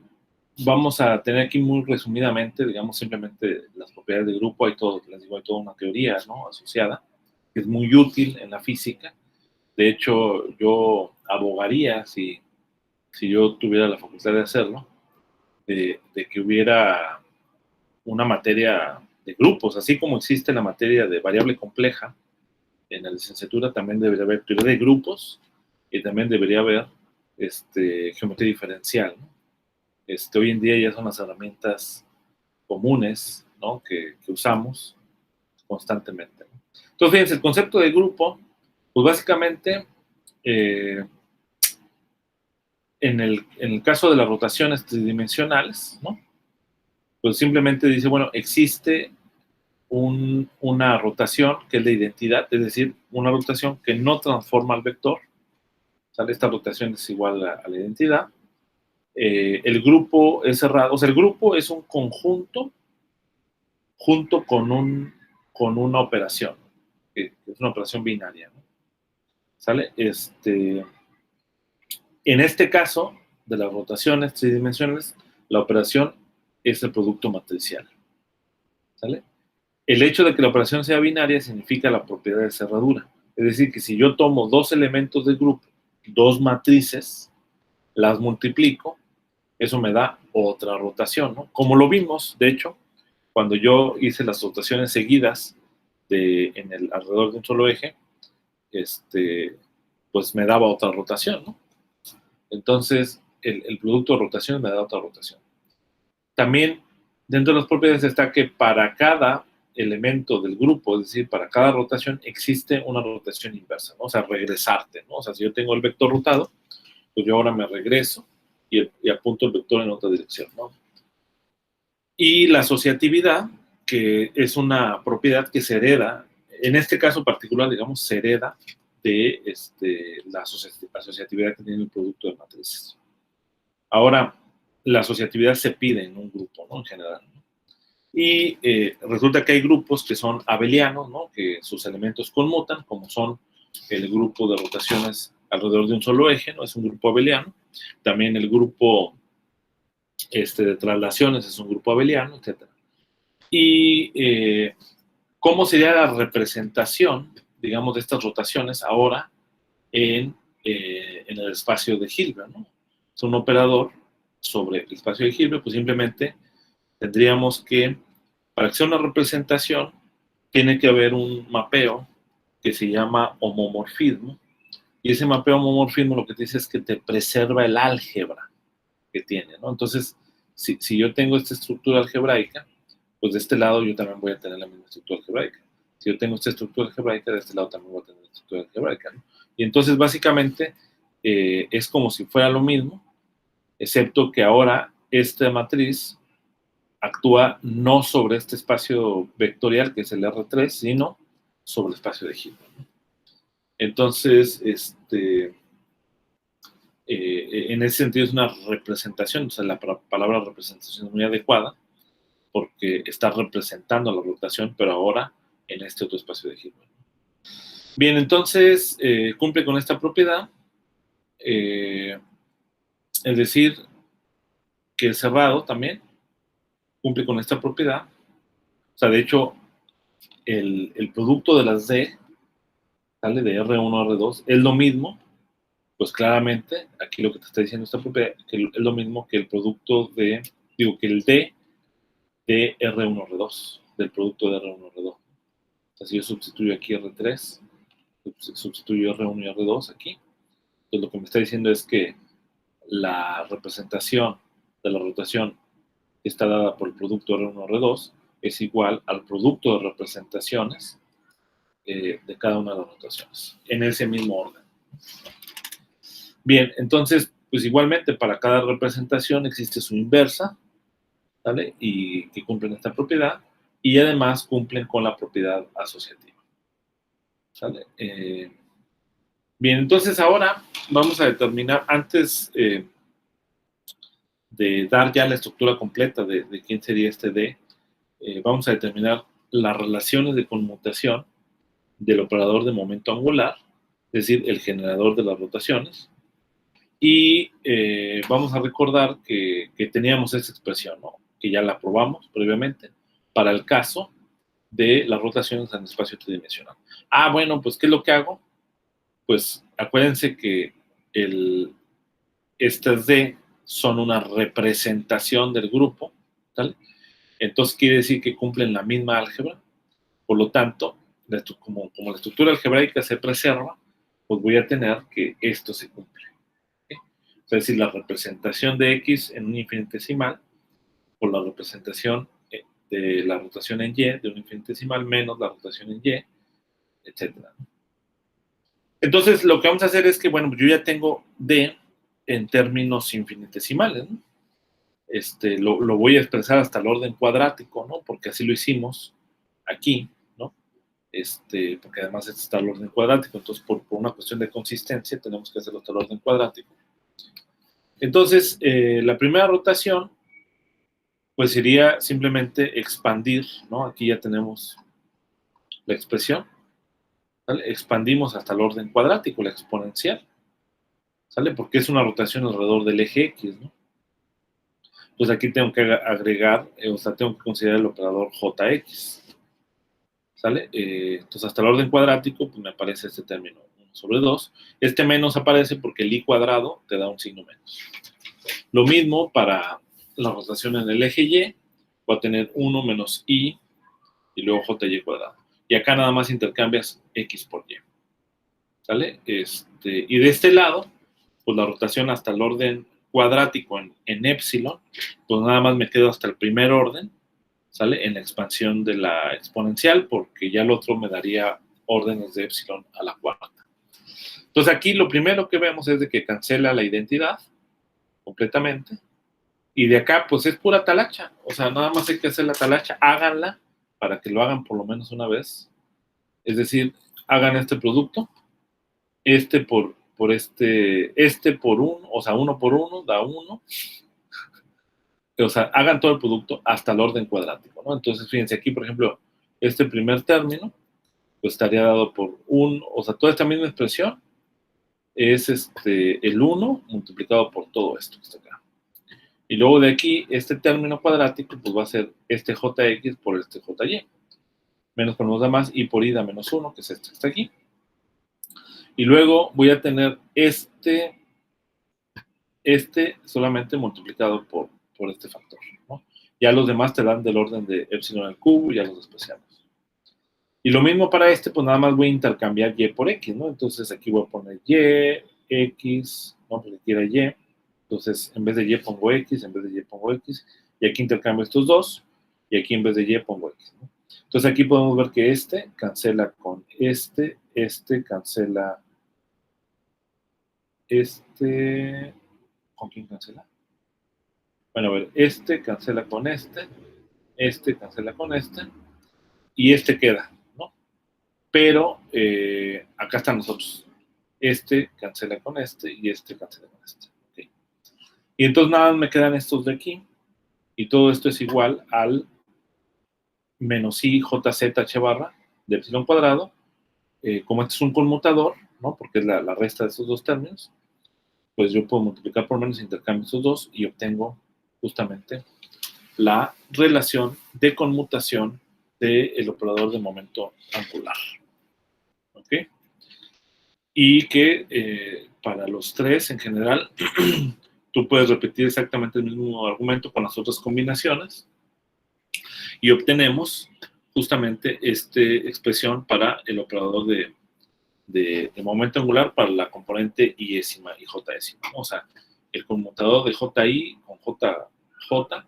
vamos a tener aquí muy resumidamente, digamos, simplemente las propiedades del grupo. Hay todo, les digo, hay toda una teoría, ¿no?, asociada, que es muy útil en la física. De hecho, yo abogaría, si yo tuviera la facultad de hacerlo, de que hubiera una materia de grupos, así como existe la materia de variable compleja. En la licenciatura también debería haber teoría de grupos y también debería haber geometría diferencial, ¿no? Hoy en día ya son las herramientas comunes, ¿no?, que usamos constantemente, ¿no? Entonces, fíjense, el concepto de grupo, pues básicamente, en el caso de las rotaciones tridimensionales, ¿no?, pues simplemente dice, bueno, existe una rotación que es la identidad, es decir, una rotación que no transforma al vector, ¿sale? Esta rotación es igual a la identidad. El grupo es cerrado, o sea, el grupo es un conjunto junto con una operación, que es una operación binaria, ¿no? ¿Sale? En este caso, de las rotaciones tridimensionales, la operación es el producto matricial, ¿sale? El hecho de que la operación sea binaria significa la propiedad de cerradura. Es decir, que si yo tomo dos elementos del grupo, dos matrices, las multiplico, eso me da otra rotación, ¿no? Como lo vimos, de hecho, cuando yo hice las rotaciones seguidas alrededor de un solo eje, pues me daba otra rotación, ¿no? Entonces, el producto de rotación me da otra rotación. También, dentro de las propiedades está que para cada elemento del grupo, es decir, para cada rotación, existe una rotación inversa, ¿no? O sea, regresarte, ¿no? O sea, si yo tengo el vector rotado, pues yo ahora me regreso y apunto el vector en otra dirección, ¿no? Y la asociatividad, que es una propiedad que se hereda, en este caso particular, digamos, se hereda de la asociatividad que tiene el producto de matrices. Ahora, la asociatividad se pide en un grupo, ¿no?, en general. Y resulta que hay grupos que son abelianos, ¿no?, que sus elementos conmutan, como son el grupo de rotaciones alrededor de un solo eje, ¿no?, es un grupo abeliano. También el grupo de traslaciones es un grupo abeliano, etc. Y ¿cómo sería la representación, digamos, de estas rotaciones ahora en el espacio de Hilbert, ¿no? Es un operador sobre el espacio de Hilbert, pues simplemente tendríamos que, para que sea una representación, tiene que haber un mapeo que se llama homomorfismo, y ese mapeo homomorfismo lo que te dice es que te preserva el álgebra que tiene, ¿no? Entonces, si yo tengo esta estructura algebraica, pues de este lado yo también voy a tener la misma estructura algebraica. Si yo tengo esta estructura algebraica, de este lado también voy a tener la estructura algebraica, ¿no? Y entonces, básicamente, es como si fuera lo mismo, excepto que ahora esta matriz actúa no sobre este espacio vectorial, que es el R3, sino sobre el espacio de Hilbert, ¿no? Entonces, en ese sentido es una representación, o sea, la palabra representación es muy adecuada, porque está representando la rotación, pero ahora en este otro espacio de Hilbert. Bien, entonces cumple con esta propiedad, es decir, que el cerrado también cumple con esta propiedad. O sea, de hecho, el producto de las D, ¿sale?, de R1 a R2, es lo mismo, pues claramente, aquí lo que te está diciendo esta propiedad, que es lo mismo que el producto que el D de R1 a R2, del producto de R1 a R2. O sea, si yo sustituyo aquí R3, sustituyo R1 y R2 aquí, pues lo que me está diciendo es que la representación de la rotación que está dada por el producto R1 a R2 es igual al producto de representaciones de cada una de las rotaciones, en ese mismo orden. Bien, entonces, pues igualmente para cada representación existe su inversa, ¿vale? Y que cumplen esta propiedad, y además cumplen con la propiedad asociativa, ¿sale? Bien, entonces ahora vamos a determinar, antes de dar ya la estructura completa de quién sería este D, vamos a determinar las relaciones de conmutación del operador de momento angular, es decir, el generador de las rotaciones, Y vamos a recordar que teníamos esa expresión, ¿no? Que ya la probamos previamente, para el caso de las rotaciones en el espacio tridimensional. Ah, bueno, pues, ¿qué es lo que hago? Pues, acuérdense que estas D son una representación del grupo, ¿tal? Entonces, quiere decir que cumplen la misma álgebra. Por lo tanto, como la estructura algebraica se preserva, pues voy a tener que esto se cumple. ¿Okay? Es decir, la representación de X en un infinitesimal por la representación de la rotación en Y de un infinitesimal menos la rotación en Y, etc. Entonces, lo que vamos a hacer es que, bueno, yo ya tengo D en términos infinitesimales, ¿no? Lo voy a expresar hasta el orden cuadrático, ¿no? Porque así lo hicimos aquí, ¿no? Porque además está el orden cuadrático, entonces por una cuestión de consistencia tenemos que hacerlo hasta el orden cuadrático. Entonces, la primera rotación, pues sería simplemente expandir, ¿no? Aquí ya tenemos la expresión, ¿vale? Expandimos hasta el orden cuadrático, la exponencial, ¿sale? Porque es una rotación alrededor del eje X, ¿no? Entonces aquí tengo que agregar, o sea, tengo que considerar el operador Jx, ¿sale? Entonces hasta el orden cuadrático, pues me aparece este término 1 sobre 2. Este menos aparece porque el i cuadrado te da un signo menos. Lo mismo para la rotación en el eje Y, voy a tener 1 menos i y luego jy cuadrado. Y acá nada más intercambias x por y, ¿sale? Y de este lado, pues la rotación hasta el orden cuadrático en épsilon, pues nada más me quedo hasta el primer orden, ¿sale? En la expansión de la exponencial, porque ya el otro me daría órdenes de épsilon a la cuarta. Entonces aquí lo primero que vemos es de que cancela la identidad completamente, y de acá pues es pura talacha, o sea, nada más hay que hacer la talacha, háganla para que lo hagan por lo menos una vez, es decir, hagan este producto, por uno, o sea, 1 por 1 da 1, o sea, hagan todo el producto hasta el orden cuadrático, ¿no? Entonces, fíjense aquí, por ejemplo, este primer término, pues estaría dado por o sea, toda esta misma expresión es el 1 multiplicado por todo esto que está acá. Y luego de aquí, este término cuadrático, pues va a ser este jx por este jy, menos con los demás, y por i da menos 1, que es este que está aquí. Y luego voy a tener este solamente multiplicado por este factor, ¿no? Ya los demás te dan del orden de epsilon al cubo, ya los despreciamos. Y lo mismo para pues nada más voy a intercambiar y por x, ¿no? Entonces aquí voy a poner y, x, ¿no? Porque aquí era y. Entonces, en vez de y pongo x, en vez de y pongo x, y aquí intercambio estos dos, y aquí en vez de y pongo x, ¿no? Entonces aquí podemos ver que cancela con cancela ¿con quién cancela? Bueno, a ver, cancela con cancela con y queda, ¿no? Pero acá están los otros. Cancela con y cancela con ¿okay? Y entonces nada más me quedan estos de aquí, y todo esto es igual al menos i jz h barra de epsilon cuadrado, como este es un conmutador, ¿no? Porque es la resta de estos dos términos, pues yo puedo multiplicar por menos, intercambio estos dos, y obtengo justamente la relación de conmutación del operador de momento angular. ¿Ok? Y que para los tres en general, tú puedes repetir exactamente el mismo argumento con las otras combinaciones y obtenemos justamente esta expresión para el operador de momento angular para la componente iésima y jésima. O sea, el conmutador de ji con jj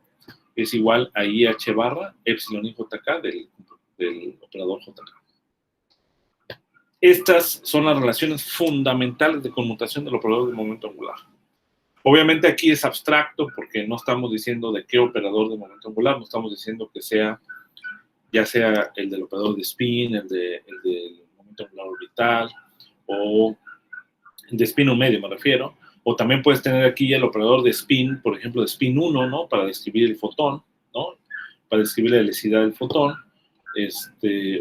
es igual a IH barra epsilon y jk del operador jk. Estas son las relaciones fundamentales de conmutación del operador de momento angular. Obviamente aquí es abstracto porque no estamos diciendo de qué operador de momento angular, no estamos diciendo que sea, ya sea el del operador de spin, el del momento angular orbital, o de spin o medio me refiero, o también puedes tener aquí el operador de spin, por ejemplo, de spin 1, ¿no? Para describir el fotón, ¿no? Para describir la helicidad del fotón,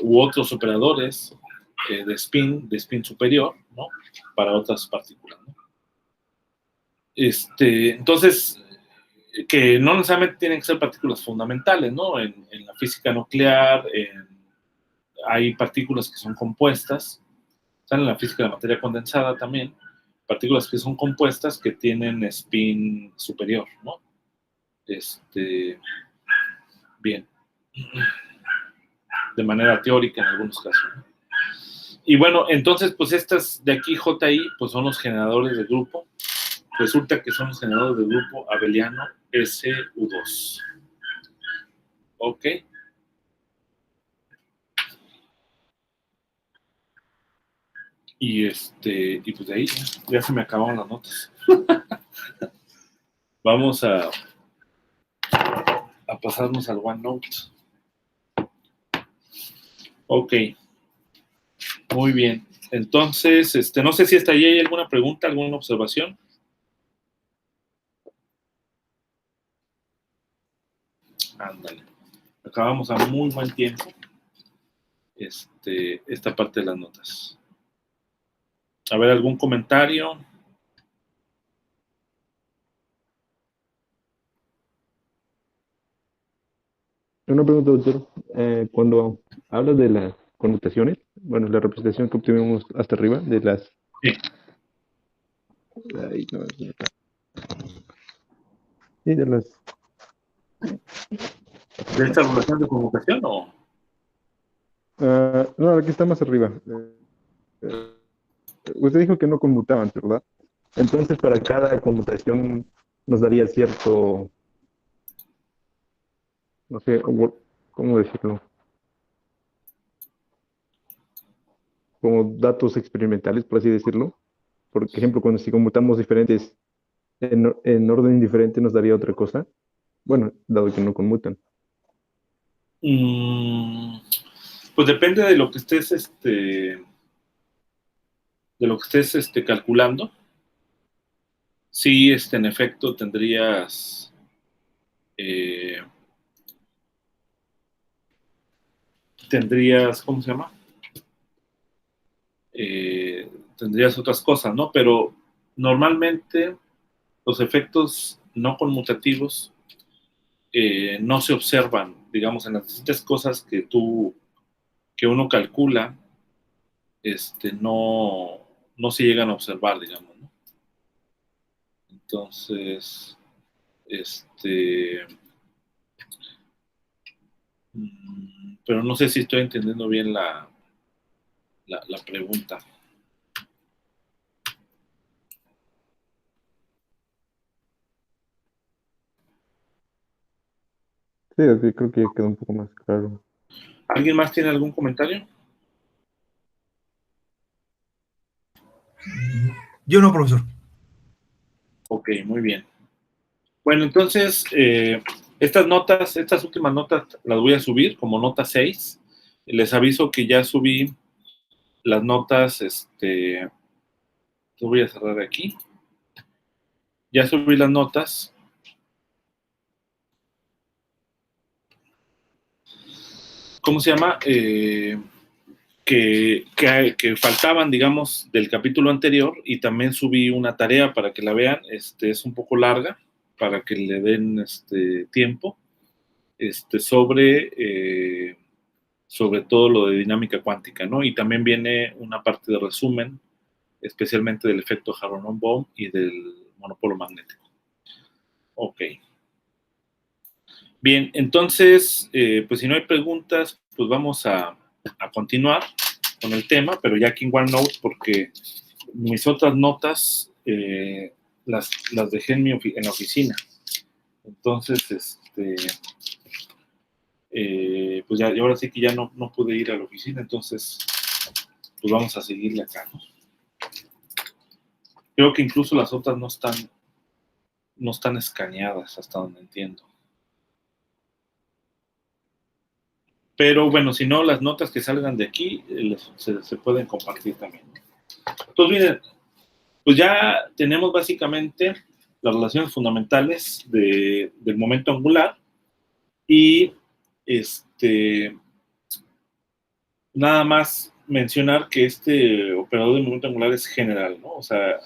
u otros operadores de spin superior, ¿no? Para otras partículas, ¿no? Entonces, que no necesariamente tienen que ser partículas fundamentales, ¿no? En la física nuclear hay partículas que son compuestas, están en la física de la materia condensada también, partículas que son compuestas que tienen spin superior, ¿no? Bien, de manera teórica en algunos casos, ¿no? Y bueno, entonces, pues estas de aquí, JI, pues son los generadores de grupo. Resulta que son los generadores de grupo abeliano SU2. ¿Ok? Y pues de ahí ya se me acabaron las notas. Vamos a pasarnos al OneNote. Ok, muy bien. Entonces, no sé si hasta ahí hay alguna pregunta, alguna observación. Ándale. Acabamos a muy buen tiempo esta parte de las notas. A ver, ¿algún comentario? Una pregunta, doctor. Cuando habla de las conmutaciones, bueno, la representación que obtuvimos hasta arriba de las... Sí. Ay, no, sí, de las... ¿De esta relación de conmutación o? No, aquí está más arriba. Usted dijo que no conmutaban, ¿verdad? Entonces, para cada conmutación nos daría cierto, no sé, ¿cómo decirlo? Como datos experimentales, por así decirlo. Por ejemplo, cuando si conmutamos diferentes en orden diferente nos daría otra cosa. Bueno, dado que no conmutan. Pues depende de lo que estés, calculando. Sí, en efecto, eh, tendrías, ¿cómo se llama? Tendrías otras cosas, ¿no? Pero normalmente los efectos no conmutativos no se observan, digamos, en las distintas cosas que uno calcula, no se llegan a observar, digamos, ¿no? Entonces, pero no sé si estoy entendiendo bien la pregunta. Sí, así creo que ya quedó un poco más claro. ¿Alguien más tiene algún comentario? Yo no, profesor. Ok, muy bien. Bueno, entonces, estas últimas notas las voy a subir como nota 6. Les aviso que ya subí las notas, lo voy a cerrar aquí. Ya subí las notas. ¿Cómo se llama? Que faltaban, digamos, del capítulo anterior, y también subí una tarea para que la vean. Es un poco larga, para que le den tiempo, sobre todo lo de dinámica cuántica, ¿no? Y también viene una parte de resumen, especialmente del efecto Harrod-Bohm y del monopolo magnético. Ok. Bien, entonces, pues si no hay preguntas, pues vamos a continuar con el tema, pero ya aquí en OneNote, porque mis otras notas las dejé en la oficina. Entonces, pues ya, y ahora sí que ya no pude ir a la oficina, entonces, pues vamos a seguirle acá, ¿no? Creo que incluso las otras no están escaneadas, hasta donde entiendo. Pero bueno, si no, las notas que salgan de aquí se pueden compartir también. Entonces, miren, pues ya tenemos básicamente las relaciones fundamentales del momento angular, y nada más mencionar que este operador de momento angular es general, ¿no? O sea,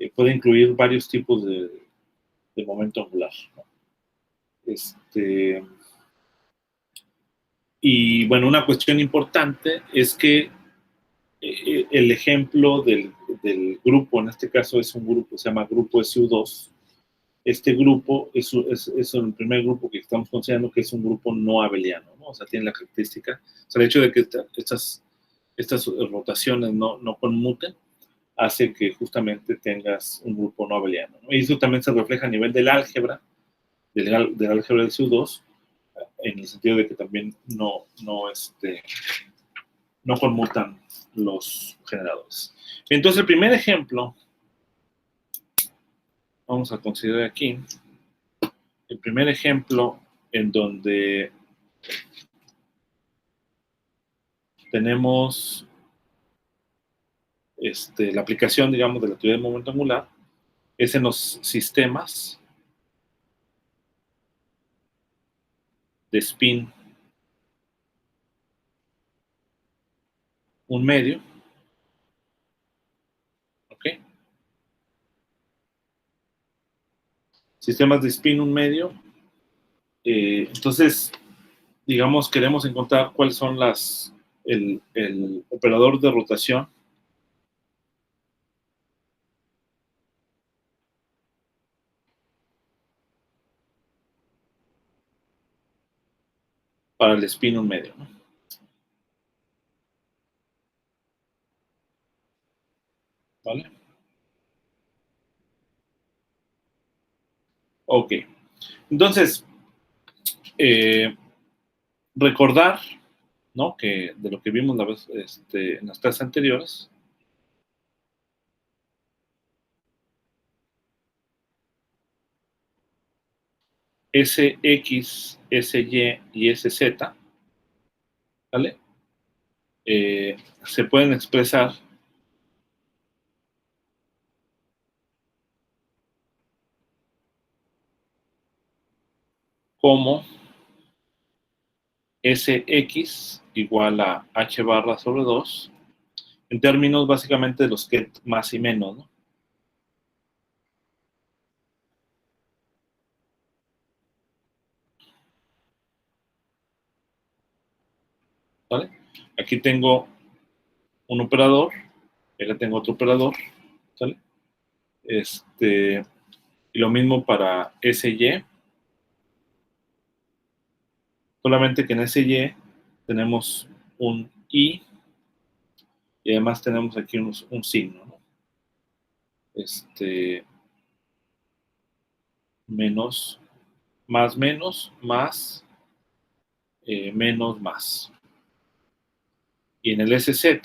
puede incluir varios tipos de momento angular, ¿no? Y bueno, una cuestión importante es que el ejemplo del grupo, en este caso es un grupo, se llama grupo SU2. Este grupo es el primer grupo que estamos considerando que es un grupo no abeliano, ¿no? O sea, tiene la característica, o sea, el hecho de que estas rotaciones no conmuten, hace que justamente tengas un grupo no abeliano, ¿no? Y eso también se refleja a nivel del álgebra, del álgebra del SU2, en el sentido de que también no conmutan los generadores. Entonces, el primer ejemplo, vamos a considerar aquí, el primer ejemplo en donde tenemos la aplicación, digamos, de la teoría del momento angular, es en los sistemas de spin un medio, ¿ok? Sistemas de spin un medio. Entonces, digamos, queremos encontrar cuáles son el operador de rotación para el spin un medio, ¿no? ¿Vale? Ok. Entonces, recordar, ¿no? Que de lo que vimos en las clases anteriores, SX, SY y SZ, ¿vale? Se pueden expresar como Sx igual a h barra sobre 2, en términos básicamente de los que más y menos, ¿no? ¿Vale? Aquí tengo un operador, acá tengo otro operador, ¿sale? Y lo mismo para SY, solamente que en SY tenemos un I y además tenemos aquí un signo, ¿no? Menos, más, menos, más. Y en el SZ,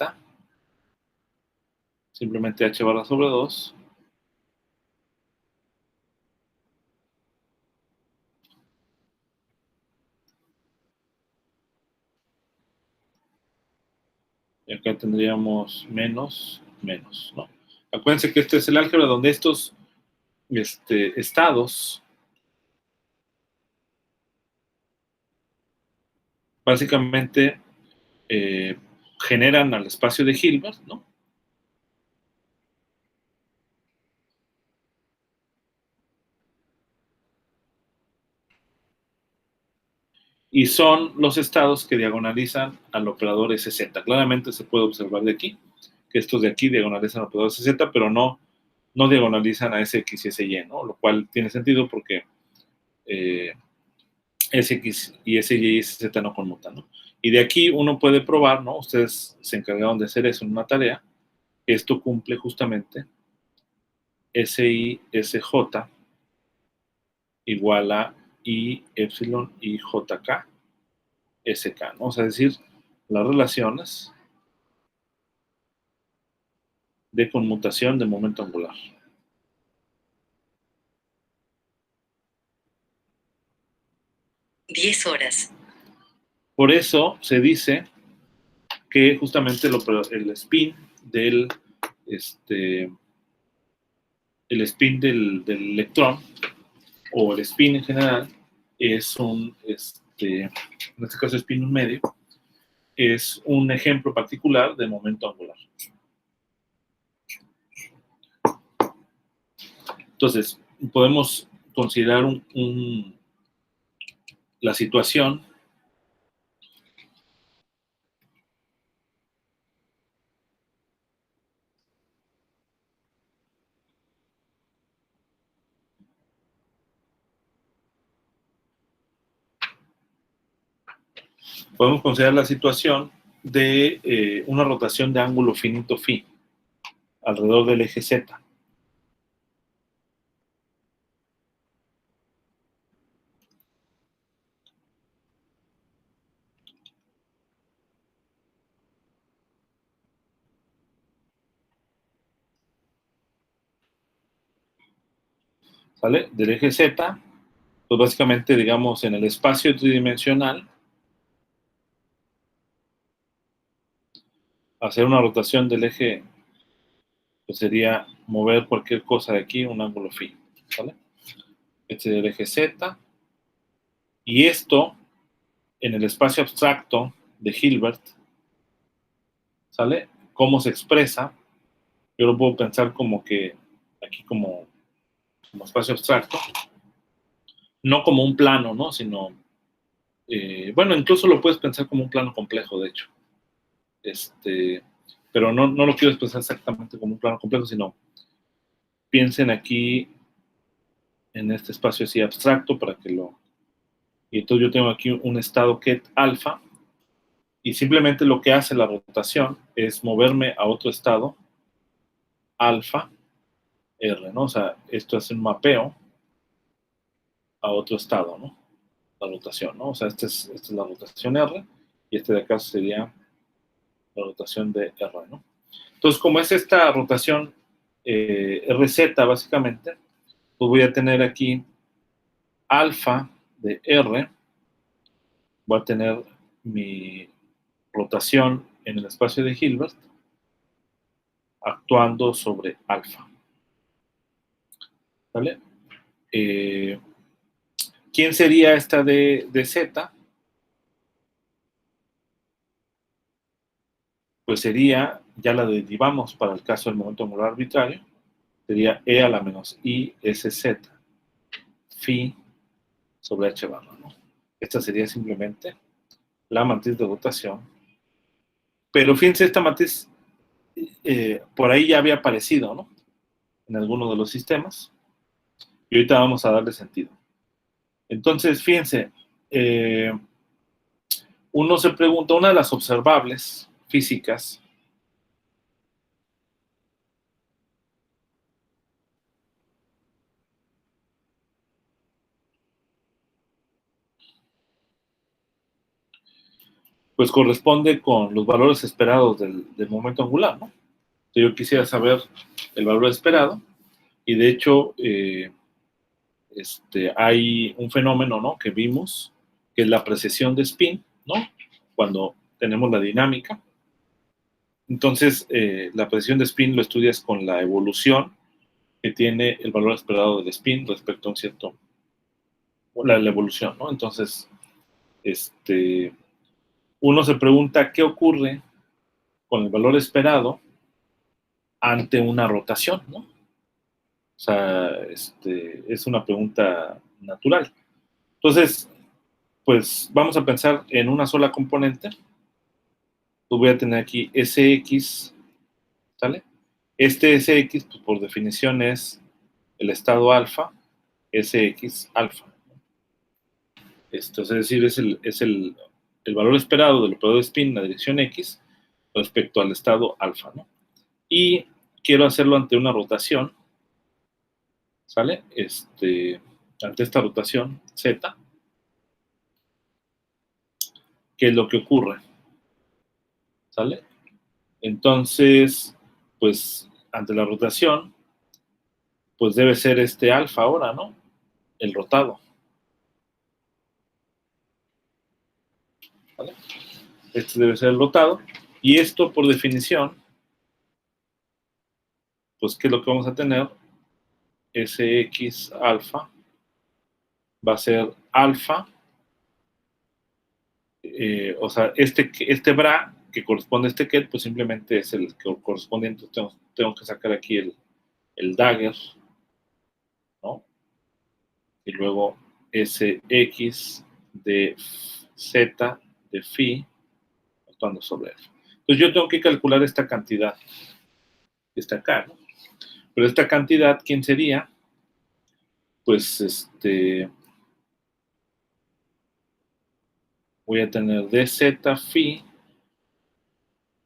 simplemente h barra sobre 2, y acá tendríamos menos, ¿no? Acuérdense que este es el álgebra donde estos estados básicamente generan al espacio de Hilbert, ¿no? Y son los estados que diagonalizan al operador SZ. Claramente se puede observar de aquí que estos de aquí diagonalizan al operador SZ, pero no diagonalizan a SX y SY, ¿no? Lo cual tiene sentido porque SX y SY y SZ no conmutan, ¿no? Y de aquí uno puede probar, ¿no? Ustedes se encargaron de hacer eso en una tarea. Esto cumple justamente SI, SJ igual a I, epsilon, y JK, SK, ¿no? O sea, es decir, las relaciones de conmutación de momento angular. (10:00). Por eso se dice que justamente el spin del electrón, o el spin en general, es en este caso spin un medio, es un ejemplo particular de momento angular. Entonces, podemos considerar la situación de una rotación de ángulo finito phi alrededor del eje Z. ¿Sale? Del eje Z, pues básicamente, digamos, en el espacio tridimensional, hacer una rotación del eje, pues sería mover cualquier cosa de aquí un ángulo phi, ¿vale? Este es el eje Z, y esto, en el espacio abstracto de Hilbert, ¿sale? ¿Cómo se expresa? Yo lo puedo pensar como que, aquí como espacio abstracto, no como un plano, ¿no? Sino, bueno, incluso lo puedes pensar como un plano complejo, de hecho. Pero no lo quiero expresar exactamente como un plano complejo, sino piensen aquí en este espacio así abstracto para que lo... Y entonces yo tengo aquí un estado ket alfa, y simplemente lo que hace la rotación es moverme a otro estado alfa R, ¿no? O sea, esto es un mapeo a otro estado, ¿no? La rotación, ¿no? O sea, esta es la rotación R, y este de acá sería la rotación de R, ¿no? Entonces, como es esta rotación RZ, básicamente, pues voy a tener aquí alfa de R, voy a tener mi rotación en el espacio de Hilbert actuando sobre alfa. ¿Vale? ¿Quién sería esta de Z? Pues sería, ya la derivamos para el caso del momento angular arbitrario, sería E a la menos I SZ phi sobre H barra, ¿no? Esta sería simplemente la matriz de rotación. Pero fíjense, esta matriz por ahí ya había aparecido, ¿no? En alguno de los sistemas. Y ahorita vamos a darle sentido. Entonces, fíjense, uno se pregunta, una de las observables físicas pues corresponde con los valores esperados del momento angular, ¿no? Entonces, yo quisiera saber el valor esperado, y de hecho hay un fenómeno, ¿no?, que vimos, que es la precesión de spin, ¿no? Cuando tenemos la dinámica. Entonces, la precesión de spin lo estudias con la evolución que tiene el valor esperado del spin respecto a un cierto, la evolución, ¿no? Entonces, uno se pregunta qué ocurre con el valor esperado ante una rotación, ¿no? O sea, es una pregunta natural. Entonces, pues vamos a pensar en una sola componente. Pues voy a tener aquí Sx, ¿sale? Este Sx, pues por definición es el estado alfa, Sx alfa. Es decir, es el valor esperado del operador de spin en la dirección X respecto al estado alfa, ¿no? Y quiero hacerlo ante una rotación, ¿sale? Ante esta rotación Z, ¿qué es lo que ocurre? ¿Sale? Entonces, pues, ante la rotación, pues debe ser este alfa ahora, ¿no? El rotado. ¿Vale? Este debe ser el rotado. Y esto, por definición, pues, ¿qué es lo que vamos a tener? Sx alfa va a ser alfa, o sea, este bra que corresponde a este ket, pues simplemente es el que corresponde, entonces tengo que sacar aquí el dagger, luego Sx de z de phi actuando sobre F. Entonces yo tengo que calcular esta cantidad que está acá, ¿no? Pero esta cantidad, ¿quién sería? Pues voy a tener dz phi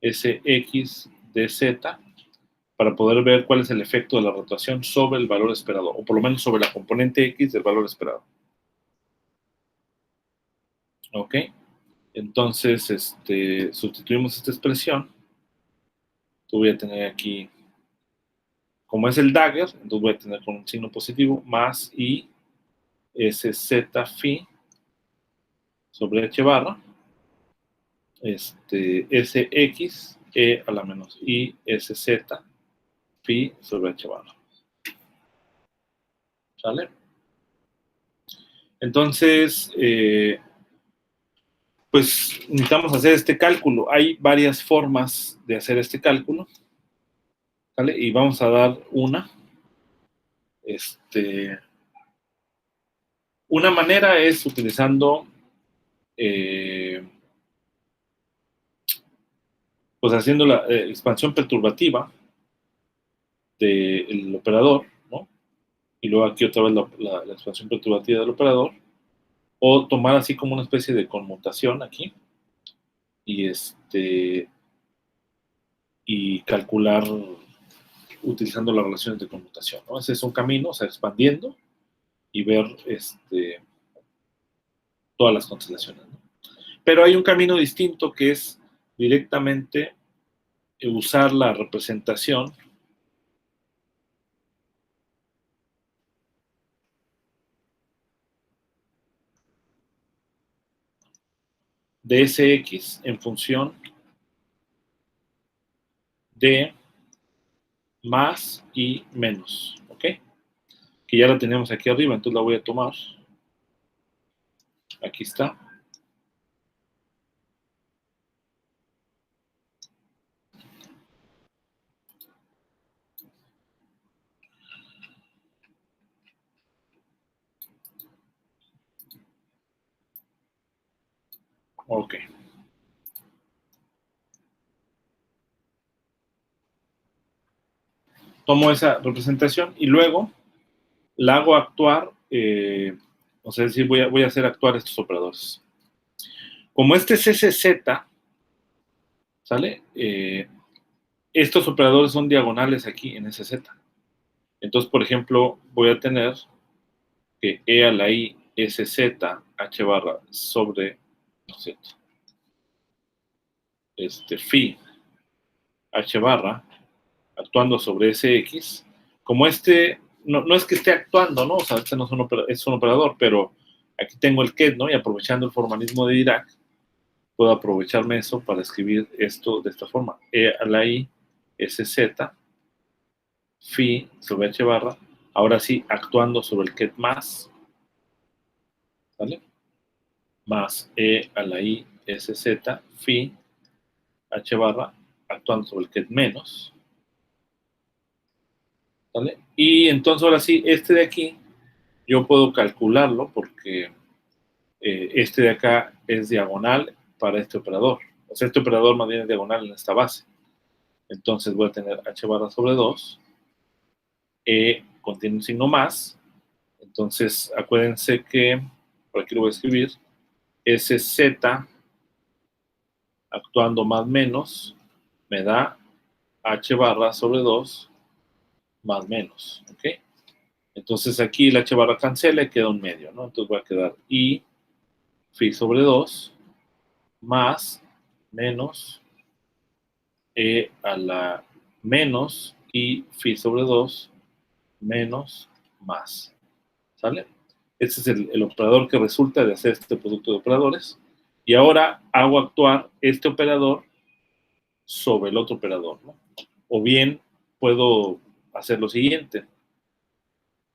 Sx dz para poder ver cuál es el efecto de la rotación sobre el valor esperado, o por lo menos sobre la componente X del valor esperado. ¿Ok? Entonces, sustituimos esta expresión. Voy a tener aquí, como es el dagger, entonces voy a tener con un signo positivo, más I Sz phi sobre H barra, Sx E a la menos I Sz phi sobre H barra. ¿Sale? Entonces, pues necesitamos hacer este cálculo. Hay varias formas de hacer este cálculo, ¿vale? Y vamos a dar una. Una manera es utilizando, pues haciendo la expansión perturbativa del operador, ¿no? Y luego aquí otra vez la expansión perturbativa del operador, o tomar así como una especie de conmutación aquí, y calcular utilizando las relaciones de conmutación, ¿no? Ese es un camino, o sea, expandiendo y ver todas las constelaciones, ¿no? Pero hay un camino distinto que es directamente usar la representación de Sx en función de más y menos, ¿ok? Que ya la tenemos aquí arriba, entonces la voy a tomar. Aquí está. Ok. Tomo esa representación y luego la hago actuar, o sea, es decir, voy a hacer actuar estos operadores. Como este es SZ, ¿sale? Estos operadores son diagonales aquí en SZ. Entonces, por ejemplo, voy a tener que E a la I SZ H barra sobre, ¿no es cierto? Phi H barra actuando sobre Sx. Como no es que esté actuando, ¿no? O sea, no es un operador, pero aquí tengo el ket, ¿no? Y aprovechando el formalismo de Dirac, puedo aprovecharme eso para escribir esto de esta forma. E a la I SZ phi sobre H barra, ahora sí, actuando sobre el ket más, ¿vale? Más E a la I SZ phi H barra, actuando sobre el ket menos, ¿vale? Y entonces ahora sí, este de aquí, yo puedo calcularlo porque este de acá es diagonal para este operador. O sea, este operador más bien es diagonal en esta base. Entonces voy a tener H barra sobre 2, E contiene un signo más. Entonces, acuérdense que, por aquí lo voy a escribir, SZ actuando más menos me da H barra sobre 2 más menos, ¿ok? Entonces aquí el H barra cancela y queda un medio, ¿no? Entonces va a quedar I phi sobre 2 más menos E a la menos I phi sobre 2 menos más, ¿sale? Este es el operador que resulta de hacer este producto de operadores. Y ahora hago actuar este operador sobre el otro operador, ¿no? O bien puedo hacer lo siguiente.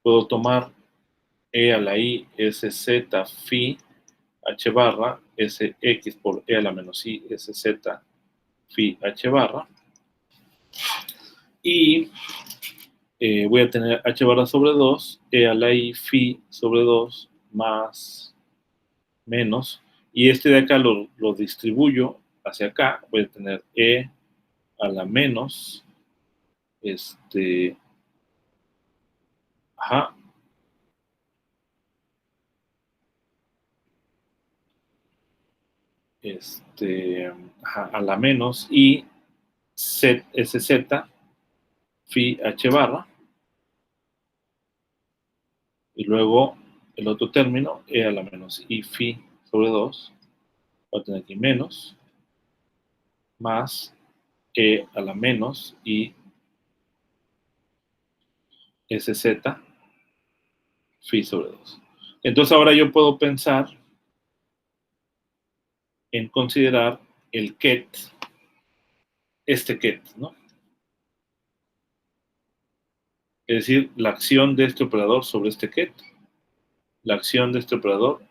Puedo tomar E a la I SZ phi H barra SX por E a la menos I SZ phi H barra. Y voy a tener h barra sobre 2, e a la i phi sobre 2 más menos, y este de acá lo distribuyo hacia acá, voy a tener e a la menos, ajá, ajá, a la menos, y sz phi h barra, y luego el otro término, e a la menos i phi sobre 2, voy a tener aquí menos, más e a la menos i sz phi sobre 2. Entonces ahora yo puedo pensar en considerar el ket, ket, ¿no? Es decir, la acción de este operador sobre este ket, la acción de este operador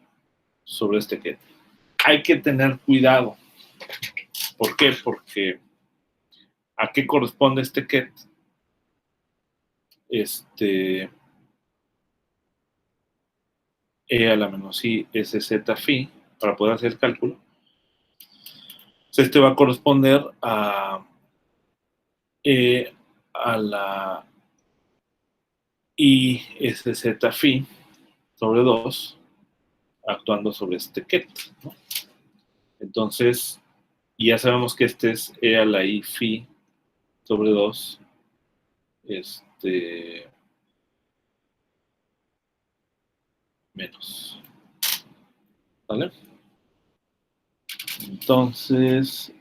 sobre este ket. Hay que tener cuidado. ¿Por qué? Porque ¿a qué corresponde este ket? E a la menos i sz phi, para poder hacer el cálculo. Entonces este va a corresponder a e a la i sz phi sobre 2, actuando sobre este ket, ¿no? Entonces, ya sabemos que este es e a la i phi sobre 2, menos. ¿Vale? Entonces,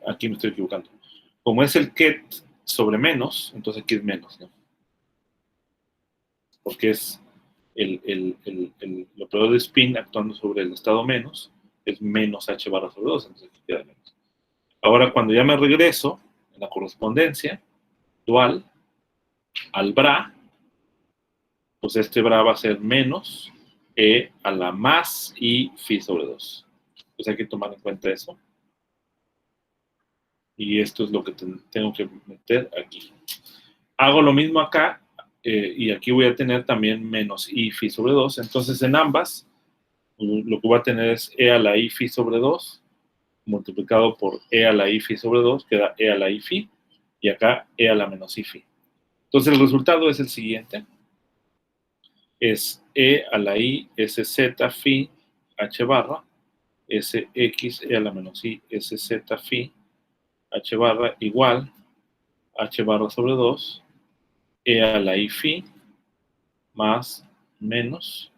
aquí me estoy equivocando. Como es el ket sobre menos, entonces aquí es menos, ¿no? Porque es el operador de spin actuando sobre el estado menos, es menos h barra sobre 2, entonces aquí queda menos. Ahora, cuando ya me regreso en la correspondencia dual al bra, pues este bra va a ser menos e a la más i phi sobre 2. Pues hay que tomar en cuenta eso. Y esto es lo que tengo que meter aquí. Hago lo mismo acá, y aquí voy a tener también menos i phi sobre 2. Entonces, en ambas, lo que voy a tener es e a la i phi sobre 2 multiplicado por e a la i phi sobre 2, queda e a la i phi, y acá e a la menos i phi. Entonces, el resultado es el siguiente. Es e a la i sz phi h barra, sx e a la menos i sz phi h barra igual h barra sobre 2, e a la i phi más menos,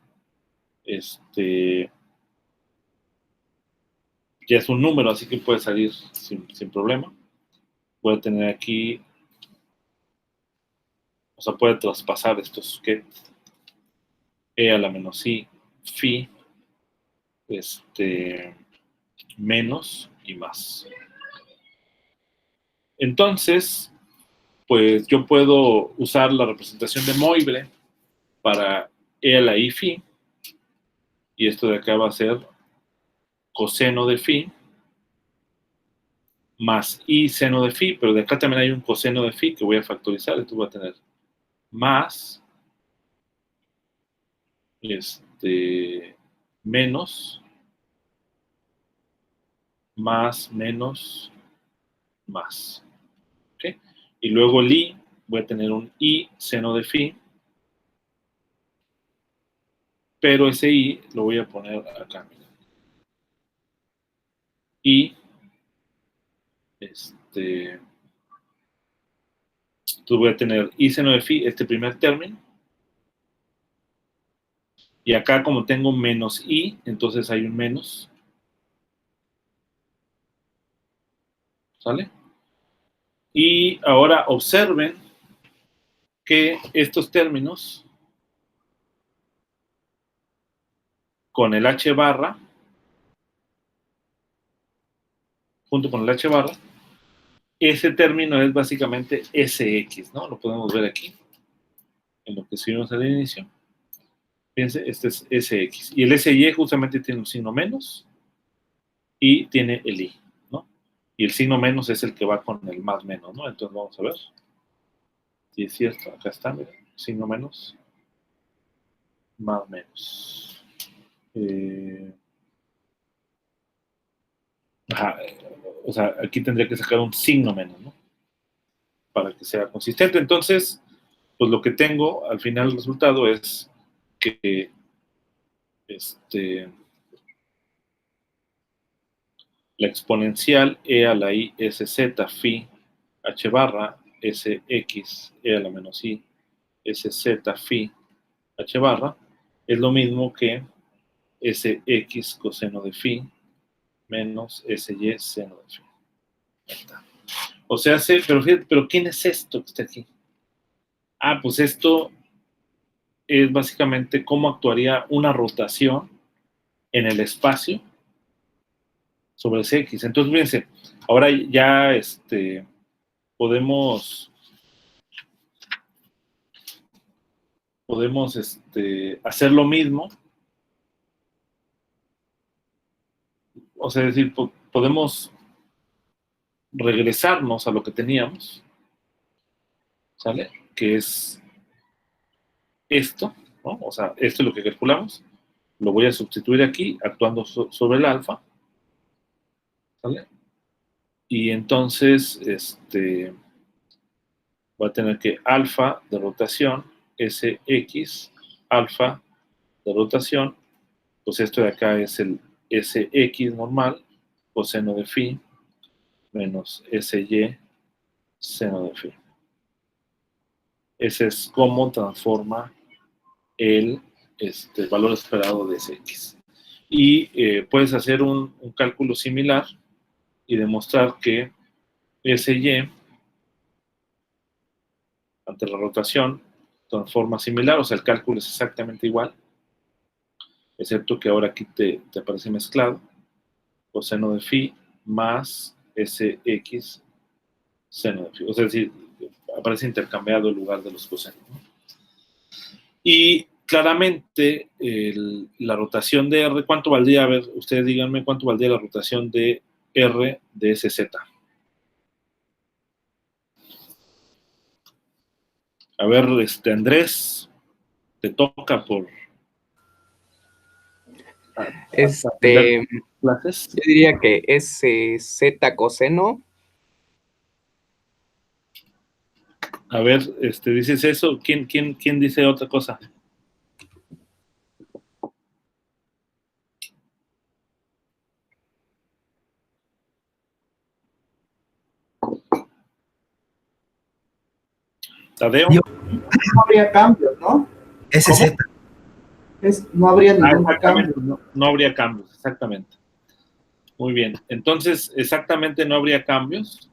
ya es un número, así que puede salir sin problema. Voy a tener aquí, o sea, puede traspasar estos ket, e a la menos i phi, menos y más. Entonces, pues yo puedo usar la representación de Moivre para e a la i phi, y esto de acá va a ser coseno de phi más i seno de phi, pero de acá también hay un coseno de phi que voy a factorizar, entonces voy a tener más menos más menos más, ¿ok? Y luego el i, voy a tener un i seno de phi, pero ese i lo voy a poner acá. Y entonces voy a tener i seno de phi, este primer término, y acá como tengo menos i, entonces hay un menos, ¿sale? Y ahora observen que estos términos con el h barra, junto con el h barra, ese término es básicamente sx, ¿no? Lo podemos ver aquí, en lo que escribimos al inicio. Fíjense, este es SX. Y el SY justamente tiene un signo menos y tiene el I, ¿no? Y el signo menos es el que va con el más menos, ¿no? Entonces vamos a ver. Si es cierto, acá está, miren, signo menos, más menos. Ajá, o sea, aquí tendría que sacar un signo menos, ¿no? Para que sea consistente. Entonces, pues lo que tengo al final el resultado es que la exponencial e a la i sz phi h barra sx e a la menos i sz phi h barra es lo mismo que sx coseno de phi menos sy seno de phi. Ahí está. O sea, pero fíjate, pero ¿quién es esto que está aquí? Ah, pues esto es básicamente cómo actuaría una rotación en el espacio sobre ese X. Entonces, fíjense, ahora ya podemos hacer lo mismo, o sea, es decir, podemos regresarnos a lo que teníamos, ¿sale? Que es esto, ¿no? O sea, esto es lo que calculamos, lo voy a sustituir aquí, actuando sobre el alfa, ¿sale? Y entonces, voy a tener que alfa de rotación, sx, alfa de rotación, pues esto de acá es el sx normal, coseno de phi, menos sy, seno de phi. Ese es cómo transforma el valor esperado de sx. Y puedes hacer un cálculo similar y demostrar que sy ante la rotación transforma similar, o sea, el cálculo es exactamente igual, excepto que ahora aquí te aparece mezclado, coseno de phi más sx seno de phi. O sea, es decir, aparece intercambiado el lugar de los cosenos, ¿no? Y claramente la rotación de R, ¿cuánto valdría? A ver, ustedes díganme cuánto valdría la rotación de R de SZ. A ver, Andrés, te toca por aprender clases. Yo diría que es Z coseno. A ver, dices eso, ¿quién dice otra cosa? Tadeo. No habría cambios, ¿no? SZ. No habría ningún cambio, ¿no? No habría cambios, exactamente. Muy bien. Entonces, exactamente no habría cambios.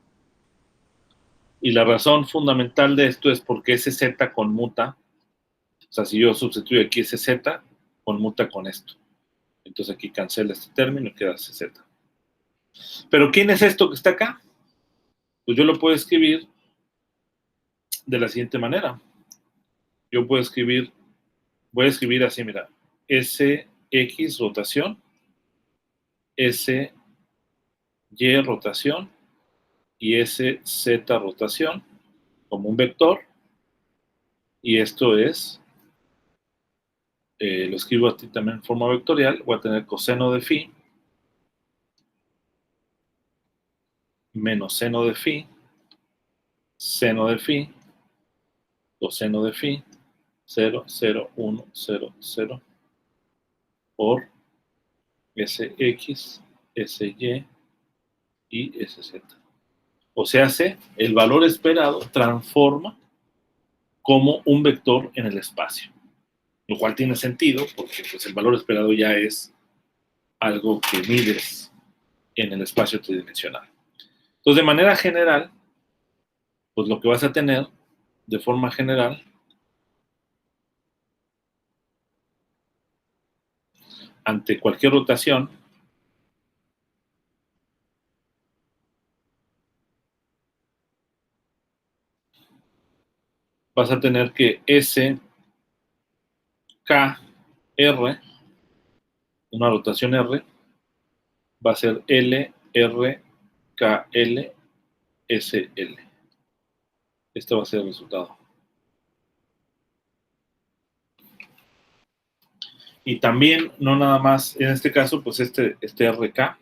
Y la razón fundamental de esto es porque ese Z conmuta. O sea, si yo sustituyo aquí ese Z, conmuta con esto. Entonces aquí cancela este término y queda ese Z. Pero ¿quién es esto que está acá? Pues yo lo puedo escribir de la siguiente manera. Yo puedo escribir, voy a escribir así, mira, SX rotación, SY rotación y SZ rotación como un vector. Y esto es, lo escribo aquí también en forma vectorial, voy a tener coseno de phi menos seno de phi, seno de phi, coseno de phi, 0, 0, 1, 0, 0, por Sx, Sy y Sz. O sea, el valor esperado transforma como un vector en el espacio, lo cual tiene sentido porque pues, el valor esperado ya es algo que mides en el espacio tridimensional. Entonces, de manera general, pues lo que vas a tener de forma general ante cualquier rotación vas a tener que SK R, una rotación R, va a ser L, R, K, L, S, L. Este va a ser el resultado. Y también, no nada más, en este caso, pues este RK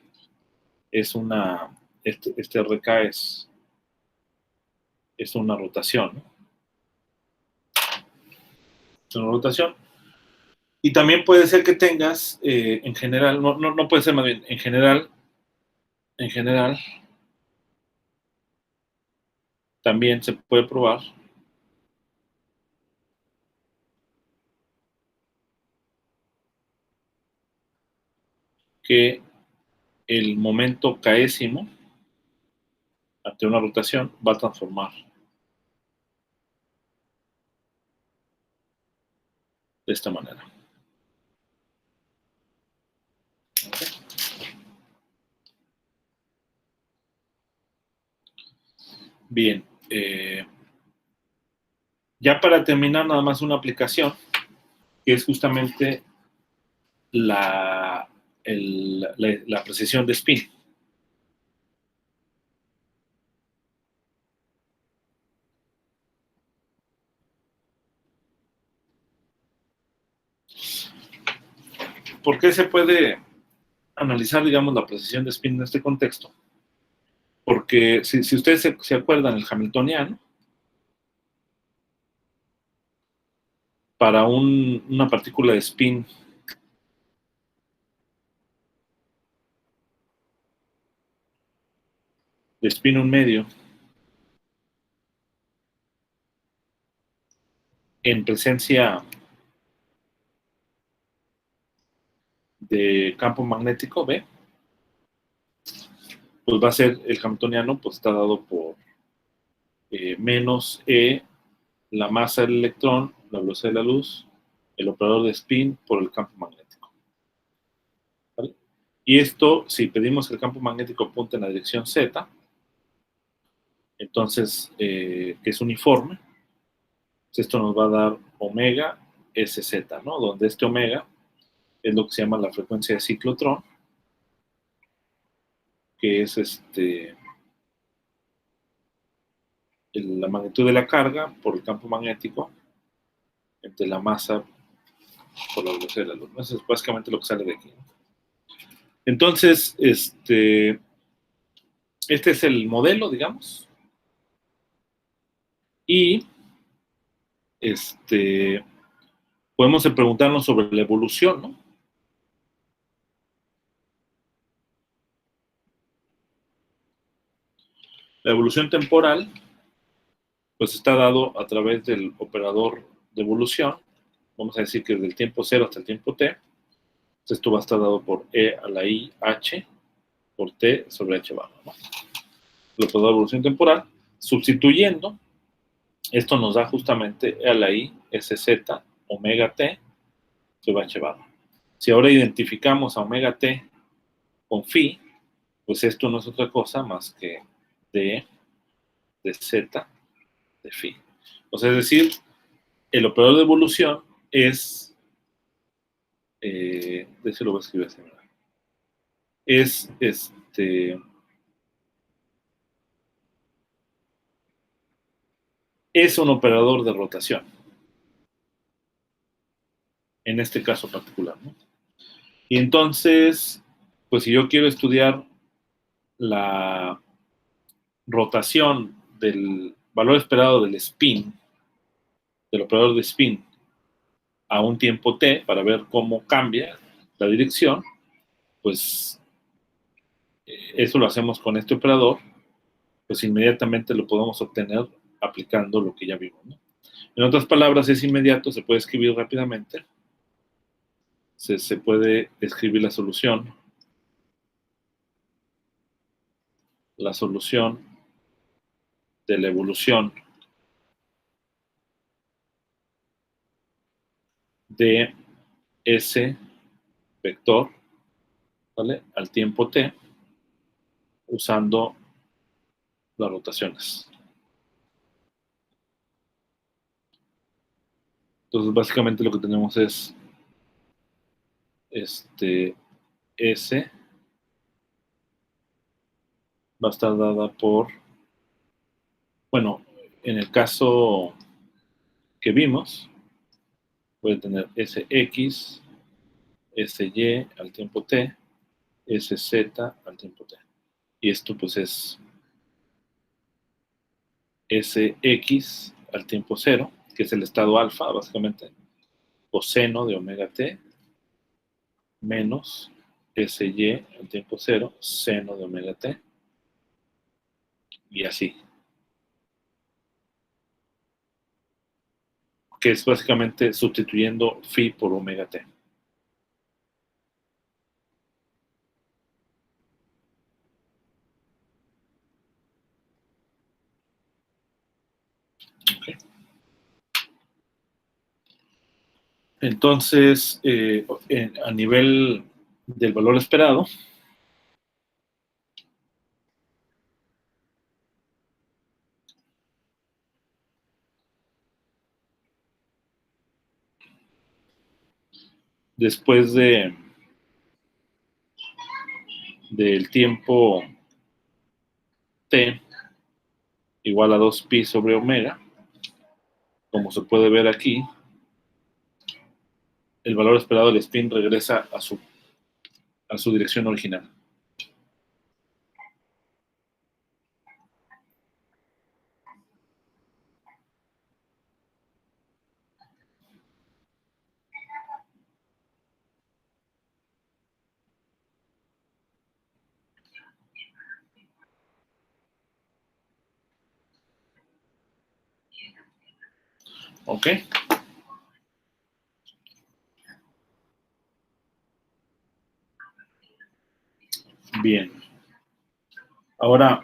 es una, este RK es una rotación, ¿no? Es una rotación. Y también puede ser que tengas, en general, no puede ser más bien, en general, también se puede probar que el momento késimo ante una rotación va a transformar de esta manera. Bien, ya para terminar, nada más una aplicación que es justamente la precesión de spin. ¿Por qué se puede analizar, digamos, la precesión de spin en este contexto? Porque si ustedes se acuerdan, el hamiltoniano, para una partícula de spin un medio en presencia de campo magnético B, pues va a ser el hamiltoniano, pues está dado por menos E, la masa del electrón, la velocidad de la luz, el operador de spin por el campo magnético. ¿Vale? Y esto, si pedimos que el campo magnético apunte en la dirección Z, entonces, que es uniforme, pues esto nos va a dar omega SZ, ¿no? Donde este omega es lo que se llama la frecuencia de ciclotrón, que es la magnitud de la carga por el campo magnético entre la masa por la velocidad de la luz. Eso es básicamente lo que sale de aquí. Entonces, este es el modelo, digamos. Y podemos preguntarnos sobre la evolución, ¿no? La evolución temporal, pues está dado a través del operador de evolución. Vamos a decir que desde el tiempo 0 hasta el tiempo t. Entonces esto va a estar dado por e a la i h por t sobre h barra, ¿no? El operador de evolución temporal. Sustituyendo, esto nos da justamente e a la i sz omega t sobre h barra. Si ahora identificamos a omega t con phi, pues esto no es otra cosa más que d de z de phi. O sea, es decir, el operador de evolución es, de hecho lo voy a escribir así, es es un operador de rotación, en este caso particular, ¿no? Y entonces, pues si yo quiero estudiar la rotación del valor esperado del spin, del operador de spin, a un tiempo t, para ver cómo cambia la dirección, pues eso lo hacemos con este operador, pues inmediatamente lo podemos obtener aplicando lo que ya vimos, ¿no? En otras palabras, es inmediato, se puede escribir rápidamente, se puede escribir la solución de la evolución de ese vector, ¿vale? Al tiempo t, usando las rotaciones. Entonces, básicamente lo que tenemos es S va a estar dada por, bueno, en el caso que vimos, voy a tener Sx, Sy al tiempo t, Sz al tiempo t. Y esto pues es Sx al tiempo 0, que es el estado alfa, básicamente, coseno de omega t, menos Sy al tiempo 0, seno de omega t, y así. Que es básicamente sustituyendo phi por omega t. Okay. Entonces, a nivel del valor esperado, después del tiempo t igual a 2pi sobre omega, como se puede ver aquí, el valor esperado del spin regresa a su dirección original. ¿Ok? Bien. Ahora,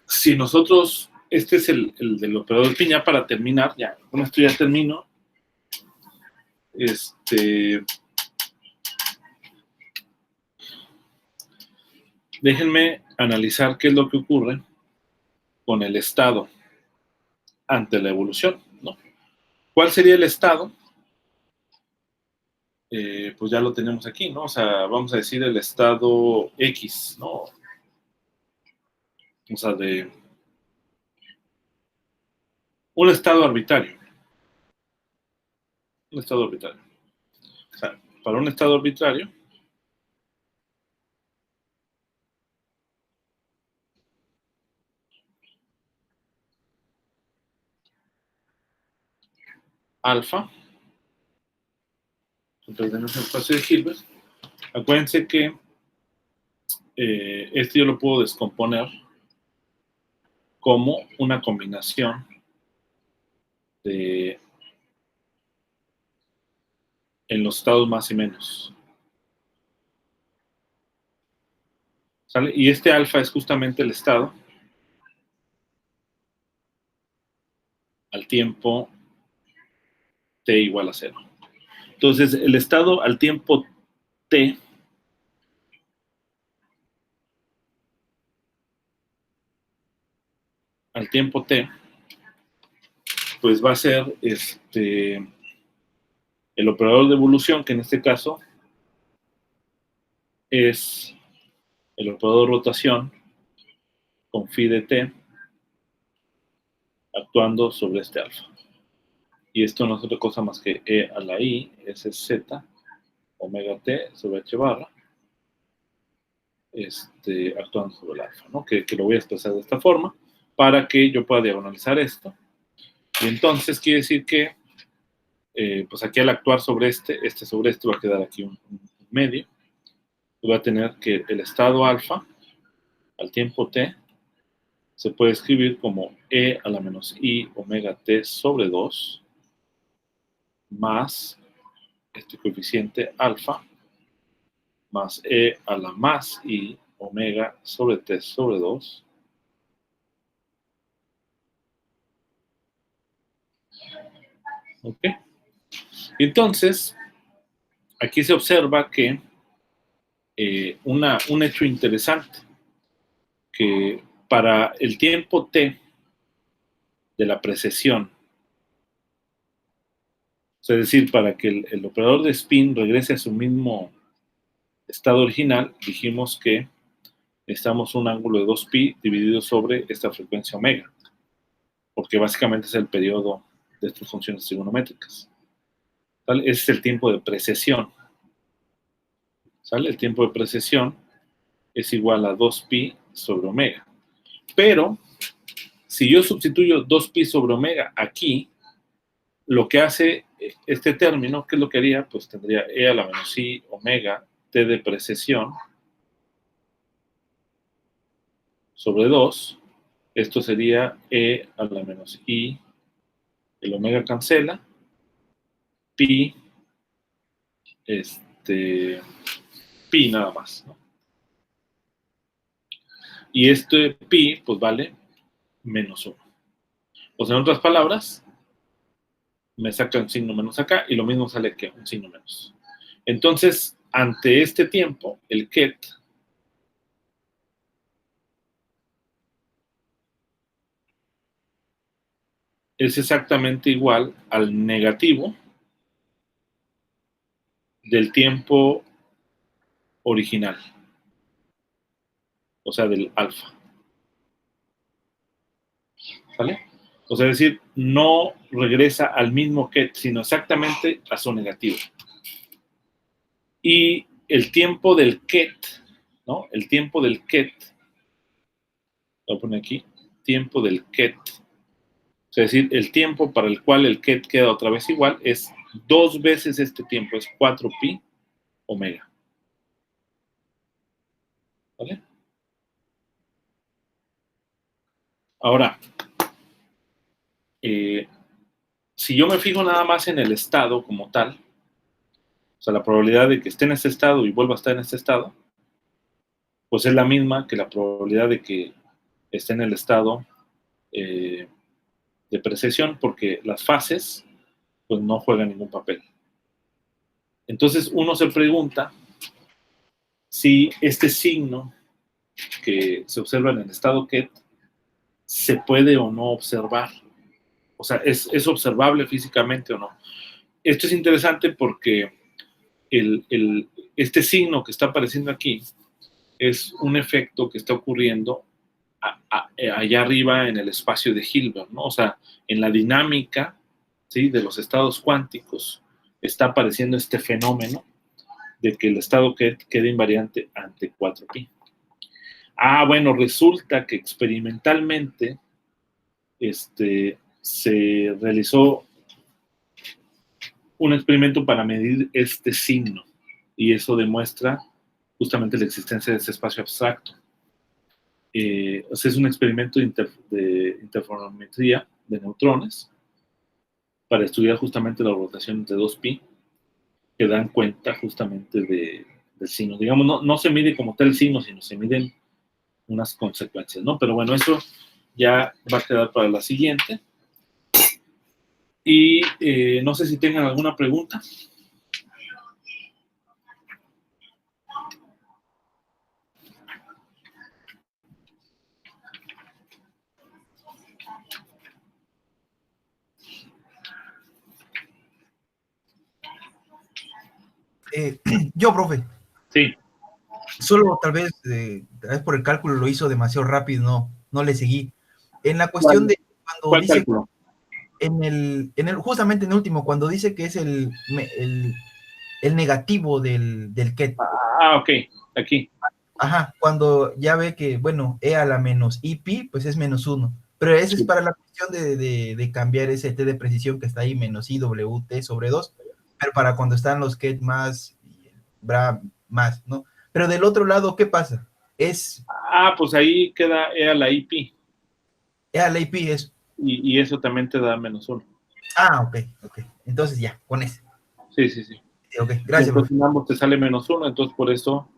si nosotros, este es el del operador pi, ya para terminar, ya, con esto ya termino. Déjenme analizar qué es lo que ocurre con el estado ante la evolución, ¿no? ¿Cuál sería el estado? Pues ya lo tenemos aquí, ¿no? O sea, vamos a decir el estado X, ¿no? O sea, de un estado arbitrario. Un estado arbitrario. O sea, para un estado arbitrario, alfa, entonces tenemos el espacio de Hilbert. Acuérdense que este yo lo puedo descomponer como una combinación de en los estados más y menos. ¿Sale? Y este alfa es justamente el estado al tiempo t igual a 0. Entonces, el estado al tiempo t pues va a ser el operador de evolución, que en este caso es el operador de rotación con phi de t actuando sobre este alfa. Y esto no es otra cosa más que e a la i, s z, omega t sobre h barra, actuando sobre el alfa, ¿no? Que lo voy a expresar de esta forma para que yo pueda diagonalizar esto. Y entonces quiere decir que, pues aquí al actuar sobre sobre este va a quedar aquí un medio. Voy a tener que el estado alfa al tiempo t se puede escribir como e a la menos i omega t sobre 2 más este coeficiente alfa más e a la más i omega sobre t sobre 2 ¿ok? Entonces, aquí se observa que un hecho interesante, que para el tiempo t de la precesión, o sea, es decir, para que el operador de spin regrese a su mismo estado original, dijimos que necesitamos un ángulo de 2pi dividido sobre esta frecuencia omega, porque básicamente es el periodo de estas funciones trigonométricas. ¿Sale? Ese es el tiempo de precesión. ¿Sale? El tiempo de precesión es igual a 2pi sobre omega. Pero, si yo sustituyo 2pi sobre omega aquí, lo que hace este término, ¿qué es lo que haría? Pues tendría e a la menos i omega t de precesión sobre 2. Esto sería e a la menos i, el omega cancela, pi, pi nada más, ¿no? Y este pi, pues vale menos 1. O sea, en otras palabras, me saca un signo menos acá y lo mismo sale que un signo menos. Entonces, ante este tiempo, el ket es exactamente igual al negativo del tiempo original, o sea, del alfa. ¿Vale? O sea, es decir, no regresa al mismo ket, sino exactamente a su negativo. Y el tiempo del ket, ¿no? El tiempo del ket, lo voy a poner aquí, tiempo del ket, es decir, el tiempo para el cual el ket queda otra vez igual es 2 veces este tiempo, es 4pi omega. ¿Vale? Ahora, si yo me fijo nada más en el estado como tal, o sea, la probabilidad de que esté en este estado y vuelva a estar en este estado, pues es la misma que la probabilidad de que esté en el estado de precesión, porque las fases pues no juegan ningún papel. Entonces uno se pregunta si este signo que se observa en el estado ket se puede o no observar. O sea, ¿es observable físicamente o no? Esto es interesante porque este signo que está apareciendo aquí es un efecto que está ocurriendo allá arriba en el espacio de Hilbert, ¿no? O sea, en la dinámica, ¿sí?, de los estados cuánticos está apareciendo este fenómeno de que el estado queda invariante ante 4pi. Bueno, resulta que experimentalmente se realizó un experimento para medir este signo y eso demuestra justamente la existencia de ese espacio abstracto. O sea, es un experimento de interferometría de neutrones para estudiar justamente la rotación entre 2pi, que dan cuenta justamente del signo. Digamos, no se mide como tal el signo, sino se miden unas consecuencias, ¿no? Pero bueno, eso ya va a quedar para la siguiente. Y no sé si tengan alguna pregunta. Yo, profe, Sí. solo tal vez por el cálculo lo hizo demasiado rápido, no le seguí. En la cuestión de cuando ¿Cuál dice cálculo? justamente en el último, cuando dice que es el negativo del ket. Ok, aquí. Ajá, cuando ya ve que, bueno, e a la menos pi, pues es menos 1. Pero ese es para la cuestión de cambiar ese t de precisión que está ahí, menos iwt sobre 2, pero para cuando están los ket más, bra más, ¿no? Pero del otro lado, ¿qué pasa? Pues ahí queda e a la ip. E a la ip es... Y eso también te da menos 1. Ok. Entonces ya, con ese. Sí. Ok, gracias, Entonces profe. en ambos te sale menos 1, entonces por eso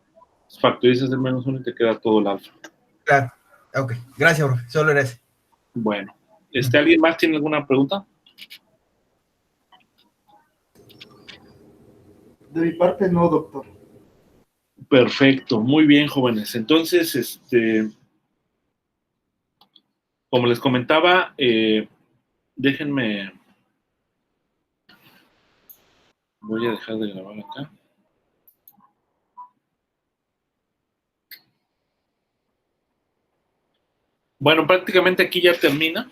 factorizas el menos 1 y te queda todo el alfa. Claro, ok, gracias, profe. Solo era ese. Bueno, ¿alguien más tiene alguna pregunta? De mi parte no, doctor. Perfecto, muy bien, jóvenes. Entonces, como les comentaba, déjenme Voy a dejar de grabar acá. Bueno, prácticamente aquí ya termina.